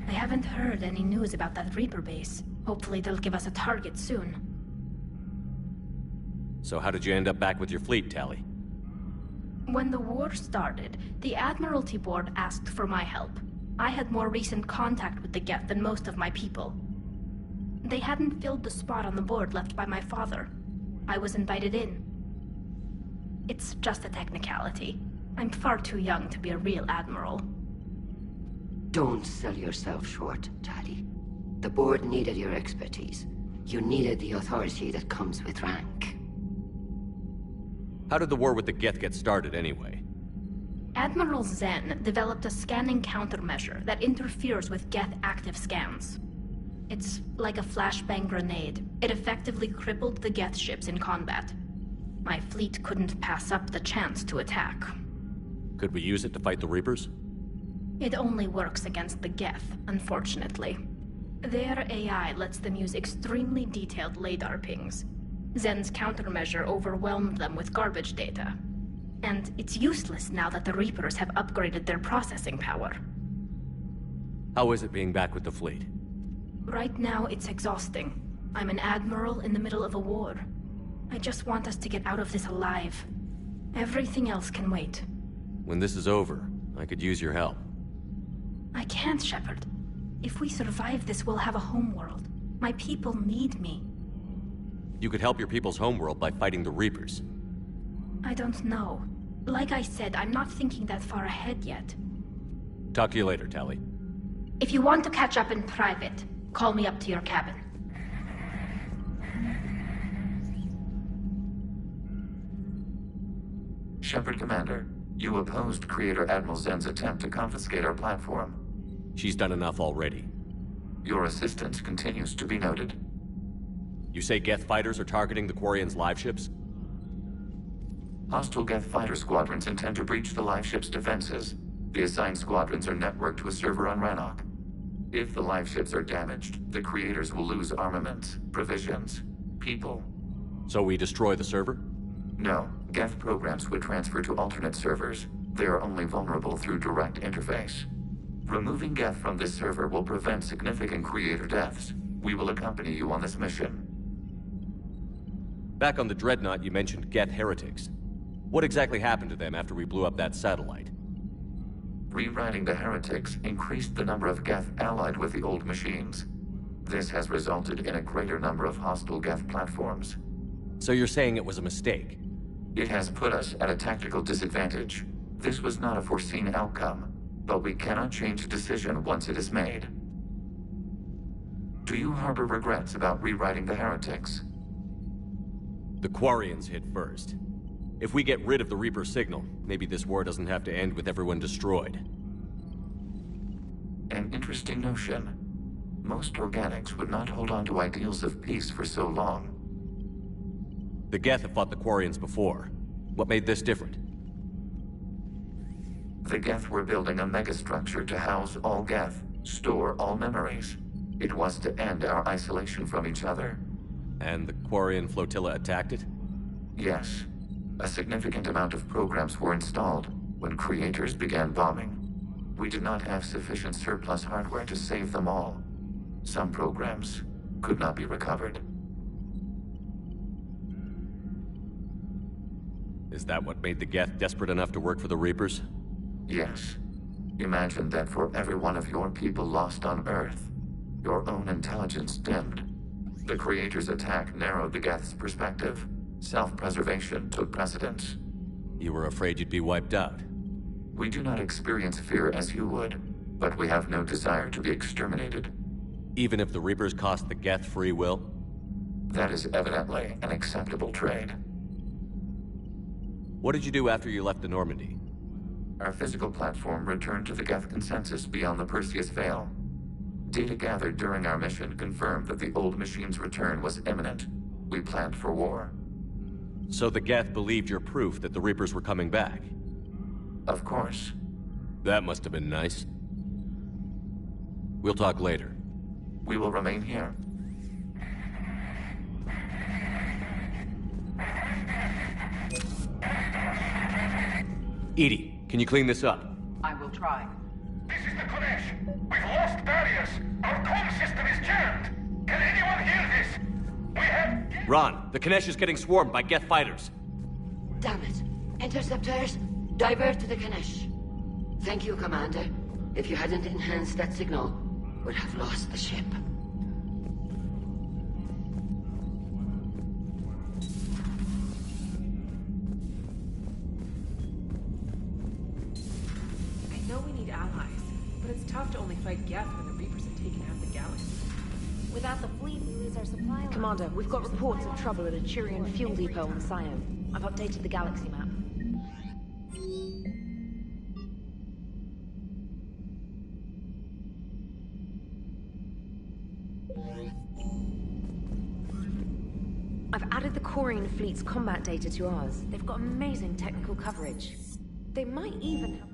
I haven't heard any news about that Reaper base. Hopefully they'll give us a target soon. So how did you end up back with your fleet, Tali? When the war started, the Admiralty Board asked for my help. I had more recent contact with the Geth than most of my people. They hadn't filled the spot on the board left by my father. I was invited in. It's just a technicality. I'm far too young to be a real admiral. Don't sell yourself short, Tali. The board needed your expertise. You needed the authority that comes with rank. How did the war with the Geth get started, anyway? Admiral Zen developed a scanning countermeasure that interferes with Geth active scans. It's like a flashbang grenade. It effectively crippled the Geth ships in combat. My fleet couldn't pass up the chance to attack. Could we use it to fight the Reapers? It only works against the Geth, unfortunately. Their AI lets them use extremely detailed LADAR pings. Zen's countermeasure overwhelmed them with garbage data. And it's useless now that the Reapers have upgraded their processing power. How is it being back with the fleet? Right now, it's exhausting. I'm an admiral in the middle of a war. I just want us to get out of this alive. Everything else can wait. When this is over, I could use your help. I can't, Shepard. If we survive this, we'll have a homeworld. My people need me. You could help your people's homeworld by fighting the Reapers. I don't know. Like I said, I'm not thinking that far ahead yet. Talk to you later, Tali. If you want to catch up in private, call me up to your cabin. Shepard, Commander, you opposed Creator Admiral Zen's attempt to confiscate our platform. She's done enough already. Your assistance continues to be noted. You say Geth fighters are targeting the Quarians' live ships? Hostile Geth fighter squadrons intend to breach the live ship's defenses. The assigned squadrons are networked to a server on Rannoch. If the live ships are damaged, the creators will lose armaments, provisions, people. So we destroy the server? No. Geth programs would transfer to alternate servers. They are only vulnerable through direct interface. Removing Geth from this server will prevent significant creator deaths. We will accompany you on this mission. Back on the Dreadnought, you mentioned Geth heretics. What exactly happened to them after we blew up that satellite? Rewriting the heretics increased the number of Geth allied with the old machines. This has resulted in a greater number of hostile Geth platforms. So you're saying it was a mistake? It has put us at a tactical disadvantage. This was not a foreseen outcome, but we cannot change a decision once it is made. Do you harbor regrets about rewriting the heretics? The Quarians hit first. If we get rid of the Reaper signal, maybe this war doesn't have to end with everyone destroyed. An interesting notion. Most organics would not hold on to ideals of peace for so long. The Geth have fought the Quarians before. What made this different? The Geth were building a megastructure to house all Geth, store all memories. It was to end our isolation from each other. And the Quarian flotilla attacked it? Yes. A significant amount of programs were installed when creators began bombing. We did not have sufficient surplus hardware to save them all. Some programs could not be recovered. Is that what made the Geth desperate enough to work for the Reapers? Yes. Imagine that for every one of your people lost on Earth, your own intelligence dimmed. The Creator's attack narrowed the Geth's perspective. Self-preservation took precedence. You were afraid you'd be wiped out. We do not experience fear as you would, but we have no desire to be exterminated. Even if the Reapers cost the Geth free will? That is evidently an acceptable trade. What did you do after you left the Normandy? Our physical platform returned to the Geth consensus beyond the Perseus Veil. Data gathered during our mission confirmed that the old machine's return was imminent. We planned for war. So the Geth believed your proof that the Reapers were coming back? Of course. That must have been nice. We'll talk later. We will remain here. Edie, can you clean this up? I will try. This is the Kodesh. We've lost barriers. Our comm system is jammed. Can anyone hear this? We have... Ron, the Kanesh is getting swarmed by Geth fighters. Damn it. Interceptors, divert to the Kanesh. Thank you, Commander. If you hadn't enhanced that signal, we'd have lost the ship. I know we need allies, but it's tough to only fight Geth when the Reapers have taken out the galaxy. Without the fleet, we lose our supply lines. Commander, we've got reports of trouble at a Turian fuel depot on Scion. I've updated the galaxy map. I've added the Quarian fleet's combat data to ours. They've got amazing technical coverage. They might even have...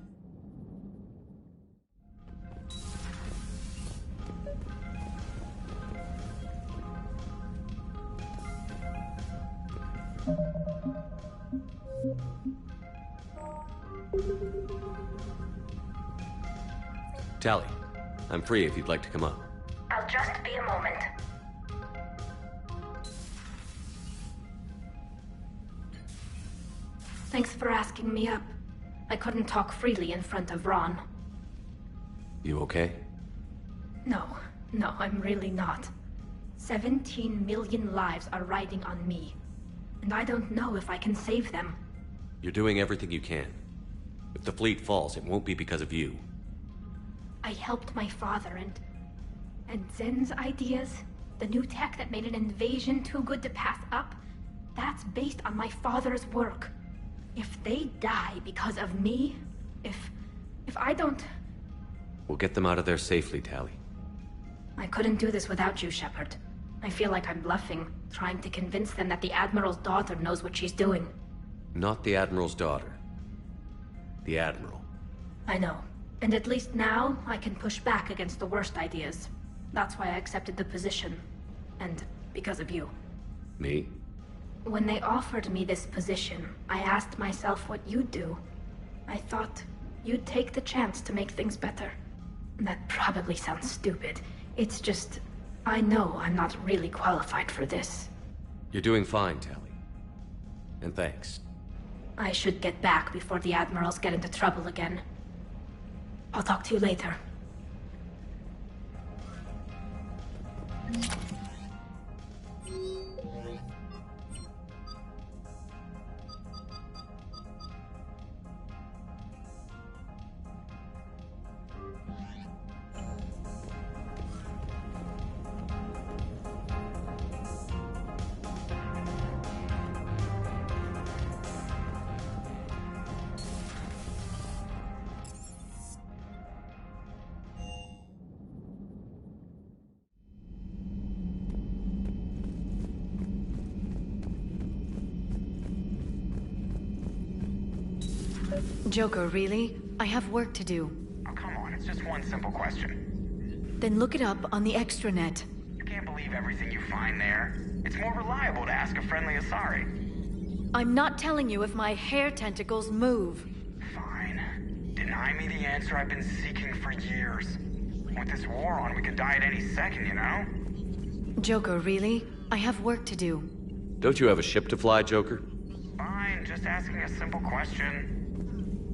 Tally, I'm free if you'd like to come up. I'll just be a moment. Thanks for asking me up. I couldn't talk freely in front of Ron. You okay? No, I'm really not. 17 million lives are riding on me. And I don't know if I can save them. You're doing everything you can. If the fleet falls, it won't be because of you. I helped my father and Zen's ideas, the new tech that made an invasion too good to pass up, that's based on my father's work. If they die because of me, if I don't... We'll get them out of there safely, Tally. I couldn't do this without you, Shepard. I feel like I'm bluffing, trying to convince them that the Admiral's daughter knows what she's doing. Not the Admiral's daughter. The Admiral. I know. And at least now, I can push back against the worst ideas. That's why I accepted the position. And because of you. Me? When they offered me this position, I asked myself what you'd do. I thought you'd take the chance to make things better. That probably sounds stupid. It's just, I know I'm not really qualified for this. You're doing fine, Tally. And thanks. I should get back before the admirals get into trouble again. I'll talk to you later. Joker, really? I have work to do. Oh, come on, it's just one simple question. Then look it up on the extranet. You can't believe everything you find there. It's more reliable to ask a friendly Asari. I'm not telling you if my hair tentacles move. Fine. Deny me the answer I've been seeking for years. With this war on, we could die at any second, you know? Joker, really? I have work to do. Don't you have a ship to fly, Joker? Fine, just asking a simple question.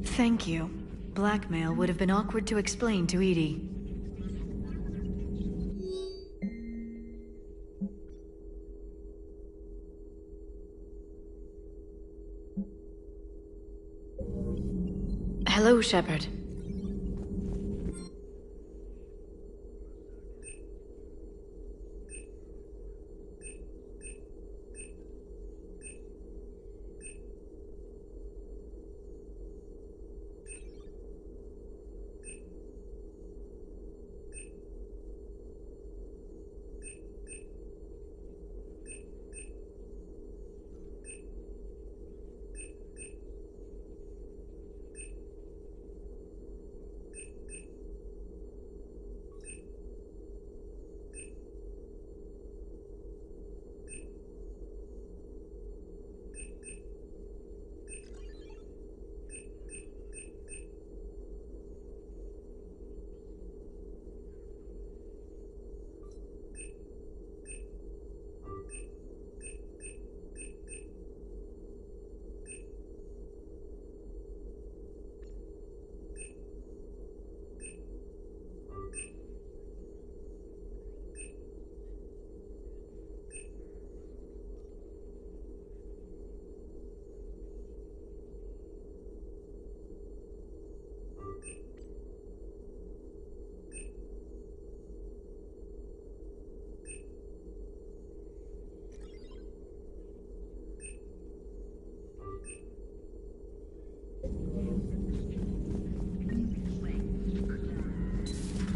Thank you. Blackmail would have been awkward to explain to Edie. Hello, Shepard.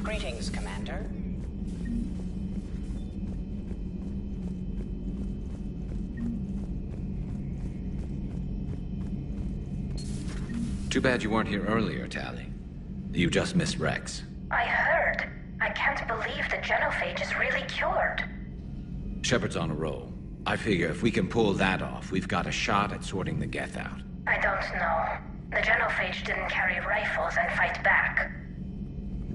Greetings, Commander. Too bad you weren't here earlier, Tally. You just missed Rex. I heard. I can't believe the genophage is really cured. Shepard's on a roll. I figure if we can pull that off, we've got a shot at sorting the Geth out. I don't know. The genophage didn't carry rifles and fight back.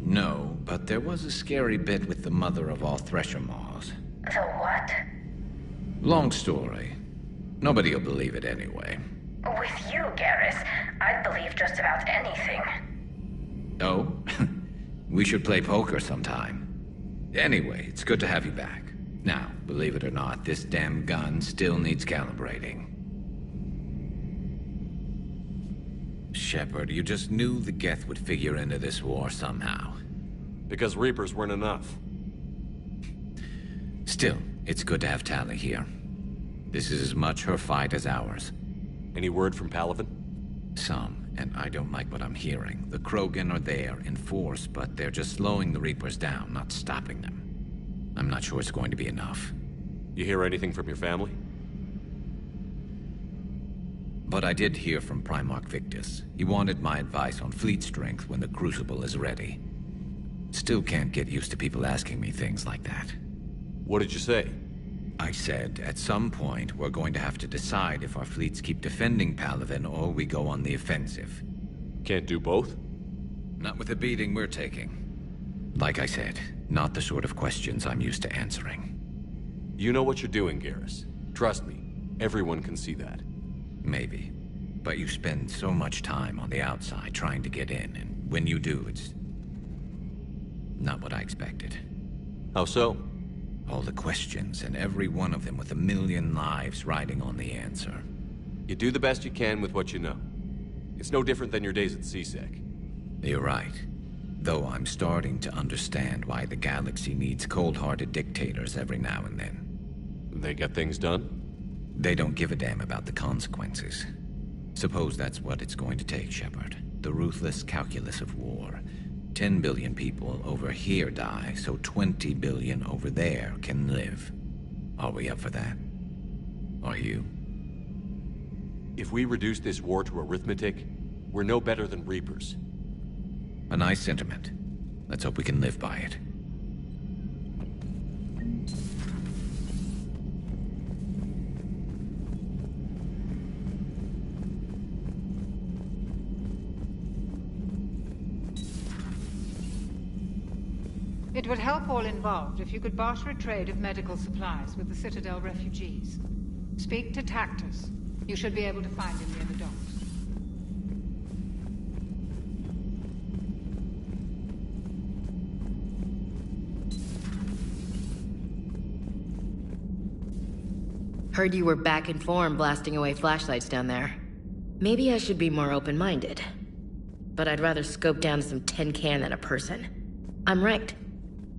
No, but there was a scary bit with the mother of all Thresher Maws. The what? Long story. Nobody'll believe it anyway. With you, Garrus, I'd believe just about anything. Oh? We should play poker sometime. Anyway, it's good to have you back. Now, believe it or not, this damn gun still needs calibrating. Shepard, you just knew the Geth would figure into this war somehow. Because Reapers weren't enough. Still, it's good to have Tally here. This is as much her fight as ours. Any word from Palaven? Some, and I don't like what I'm hearing. The Krogan are there in force, but they're just slowing the Reapers down, not stopping them. I'm not sure it's going to be enough. You hear anything from your family? But I did hear from Primarch Victus. He wanted my advice on fleet strength when the Crucible is ready. Still can't get used to people asking me things like that. What did you say? I said, at some point, we're going to have to decide if our fleets keep defending Palaven or we go on the offensive. Can't do both? Not with the beating we're taking. Like I said, not the sort of questions I'm used to answering. You know what you're doing, Garrus. Trust me, everyone can see that. Maybe. But you spend so much time on the outside trying to get in, and when you do, it's not what I expected. How so? All the questions, and every one of them with a million lives riding on the answer. You do the best you can with what you know. It's no different than your days at CSEC. You're right. Though I'm starting to understand why the galaxy needs cold-hearted dictators every now and then. They get things done? They don't give a damn about the consequences. Suppose that's what it's going to take, Shepard. The ruthless calculus of war. 10 billion people over here die, so 20 billion over there can live. Are we up for that? Are you? If we reduce this war to arithmetic, we're no better than Reapers. A nice sentiment. Let's hope we can live by it. It would help all involved if you could barter a trade of medical supplies with the Citadel refugees. Speak to Tactus. You should be able to find him near the docks. Heard you were back in form blasting away flashlights down there. Maybe I should be more open-minded. But I'd rather scope down some tin can than a person. I'm ranked.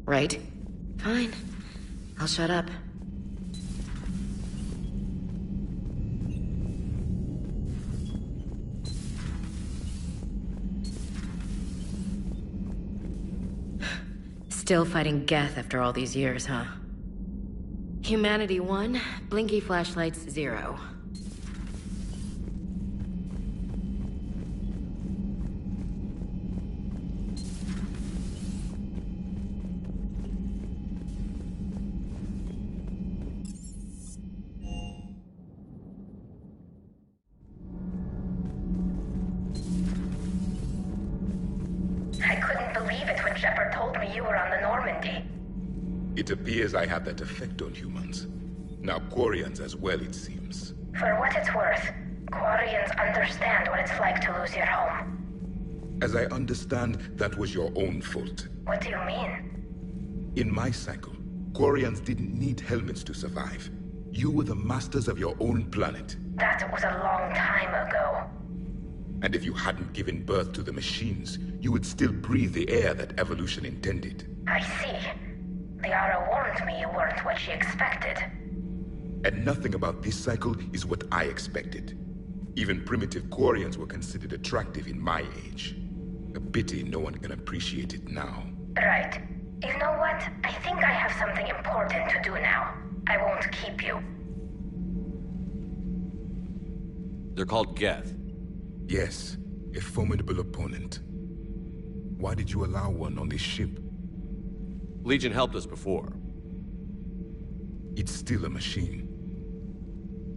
Right? Fine. I'll shut up. Still fighting Geth after all these years, huh? Humanity 1, blinky flashlights 0. I couldn't believe it when Shepard told me you were on the Normandy. It appears I have that effect on humans. Now Quarians as well, it seems. For what it's worth, Quarians understand what it's like to lose your home. As I understand, that was your own fault. What do you mean? In my cycle, Quarians didn't need helmets to survive. You were the masters of your own planet. That was a long time ago. And if you hadn't given birth to the machines, you would still breathe the air that evolution intended. I see. Liara warned me you weren't what she expected. And nothing about this cycle is what I expected. Even primitive Quarians were considered attractive in my age. A pity no one can appreciate it now. Right. You know what? I think I have something important to do now. I won't keep you. They're called Geth. Yes, a formidable opponent. Why did you allow one on this ship? Legion helped us before. It's still a machine.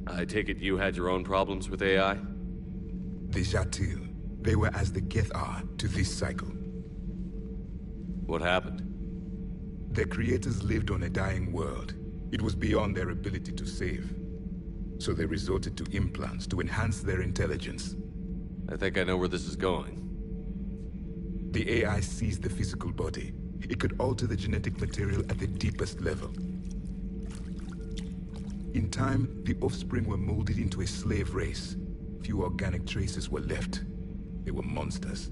I take it you had your own problems with AI? The Jatil. They were as the Geth are to this cycle. What happened? Their creators lived on a dying world. It was beyond their ability to save. So they resorted to implants to enhance their intelligence. I think I know where this is going. The AI sees the physical body. It could alter the genetic material at the deepest level. In time, the offspring were molded into a slave race. Few organic traces were left. They were monsters.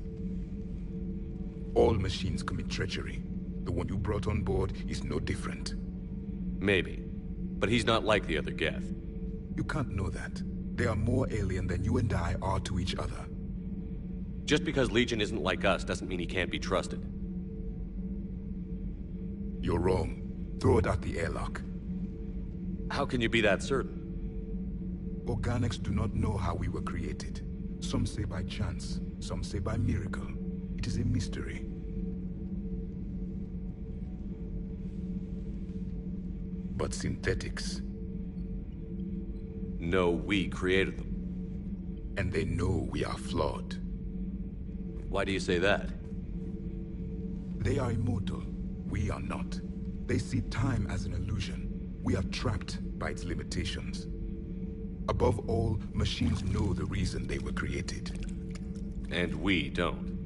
All machines commit treachery. The one you brought on board is no different. Maybe. But he's not like the other Geth. You can't know that. They are more alien than you and I are to each other. Just because Legion isn't like us doesn't mean he can't be trusted. You're wrong. Throw it out the airlock. How can you be that certain? Organics do not know how we were created. Some say by chance, some say by miracle. It is a mystery. But synthetics... No, we created them. And they know we are flawed. Why do you say that? They are immortal. We are not. They see time as an illusion. We are trapped by its limitations. Above all, machines know the reason they were created. And we don't.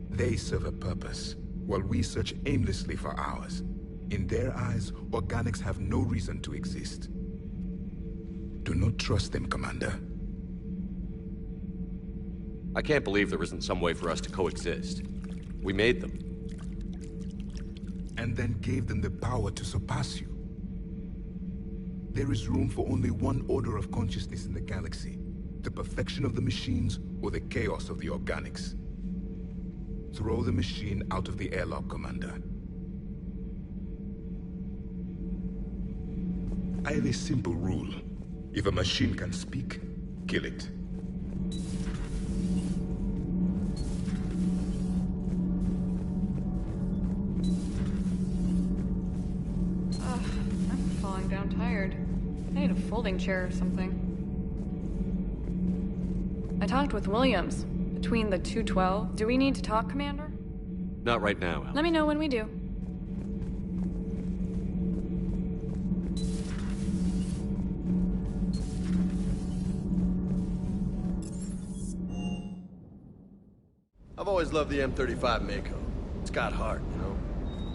They serve a purpose, while we search aimlessly for ours. In their eyes, organics have no reason to exist. Do not trust them, Commander. I can't believe there isn't some way for us to coexist. We made them. And then gave them the power to surpass you. There is room for only one order of consciousness in the galaxy. The perfection of the machines or the chaos of the organics. Throw the machine out of the airlock, Commander. I have a simple rule. If a machine can speak, kill it. I'm falling down tired. I need a folding chair or something. I talked with Williams. Between the 212, do we need to talk, Commander? Not right now, Alex. Let me know when we do. I've always loved the M35 Mako. It's got heart, you know?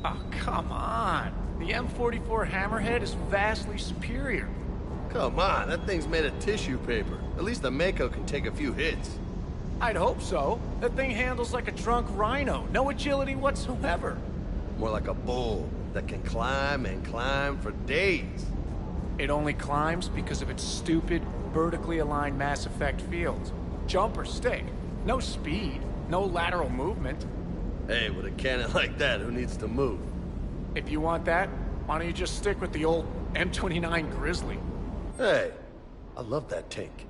Oh, come on. The M44 Hammerhead is vastly superior. Come on, that thing's made of tissue paper. At least the Mako can take a few hits. I'd hope so. That thing handles like a drunk rhino. No agility whatsoever. More like a bull that can climb and climb for days. It only climbs because of its stupid, vertically aligned Mass Effect fields. Jump or stick. No speed. No lateral movement. Hey, with a cannon like that, who needs to move? If you want that, why don't you just stick with the old M29 Grizzly? Hey, I love that tank.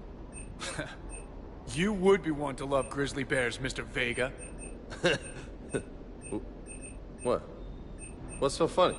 You would be one to love grizzly bears, Mr. Vega. What? What's so funny?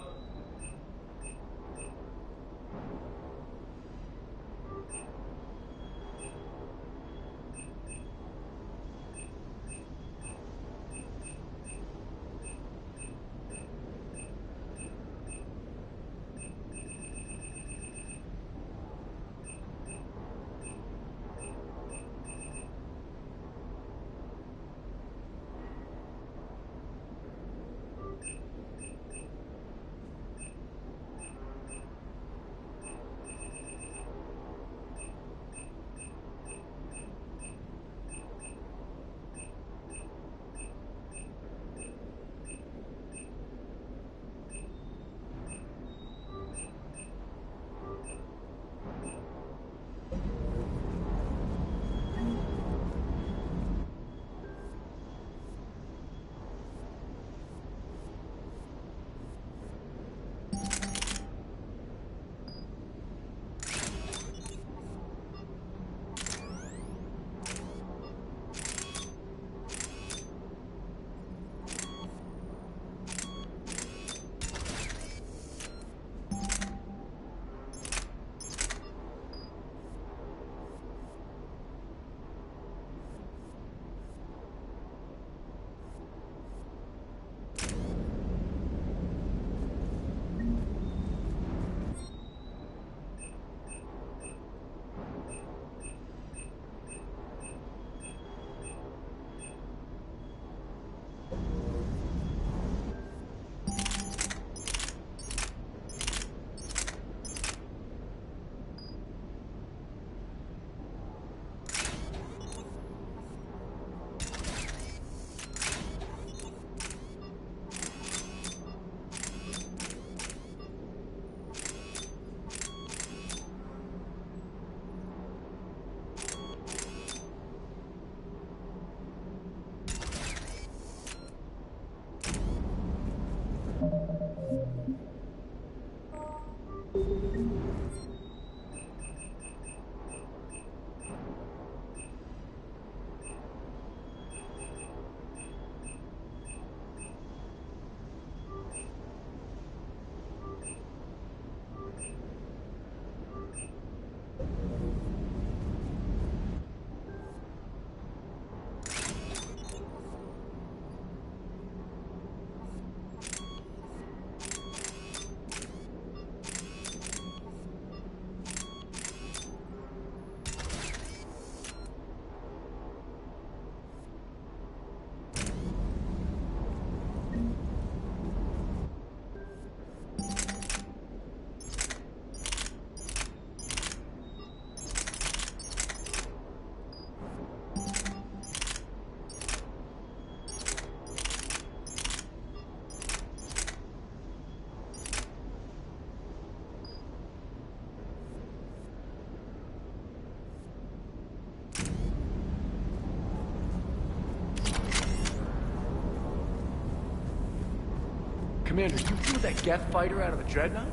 Commander, you flew that Geth fighter out of a dreadnought?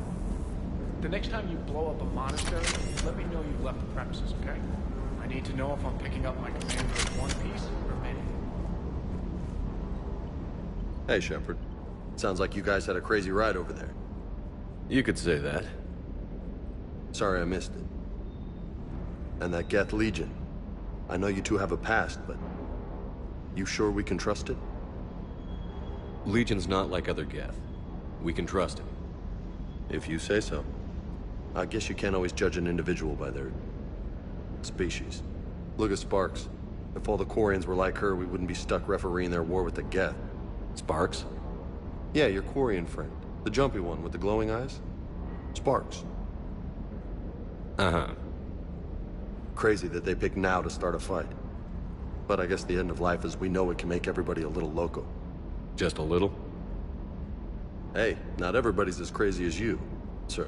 The next time you blow up a monastery, let me know you've left the premises, okay? I need to know if I'm picking up my commander in one piece or many. Hey, Shepard. Sounds like you guys had a crazy ride over there. You could say that. Sorry I missed it. And that Geth Legion. I know you two have a past, but... you sure we can trust it? Legion's not like other Geth. We can trust him. If you say so. I guess you can't always judge an individual by their... species. Look at Sparks. If all the Quarians were like her, we wouldn't be stuck refereeing their war with the Geth. Sparks? Yeah, your Quarian friend. The jumpy one with the glowing eyes. Sparks. Uh-huh. Crazy that they pick now to start a fight. But I guess the end of life as we know it can make everybody a little loco. Just a little? Hey, not everybody's as crazy as you, sir.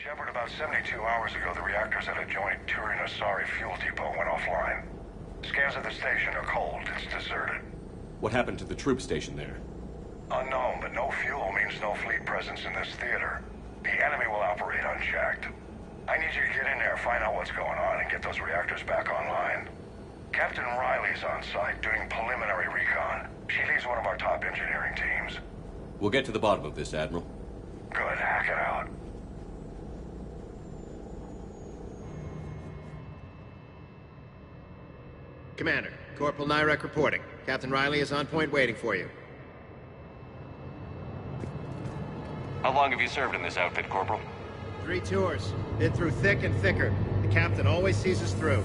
Shepard, about 72 hours ago, the reactors at a joint Turin-Asari fuel depot went offline. Scans of the station are cold. It's deserted. What happened to the troop station there? Unknown, but no fuel means no fleet presence in this theater. The enemy will operate unchecked. I need you to get in there, find out what's going on, and get those reactors back online. Captain Riley's on site doing preliminary recon. She leads one of our top engineering teams. We'll get to the bottom of this, Admiral. Good, hack it out. Commander, Corporal Nyrek reporting. Captain Riley is on point waiting for you. How long have you served in this outfit, Corporal? 3 tours. Been through thick and thicker. The captain always sees us through.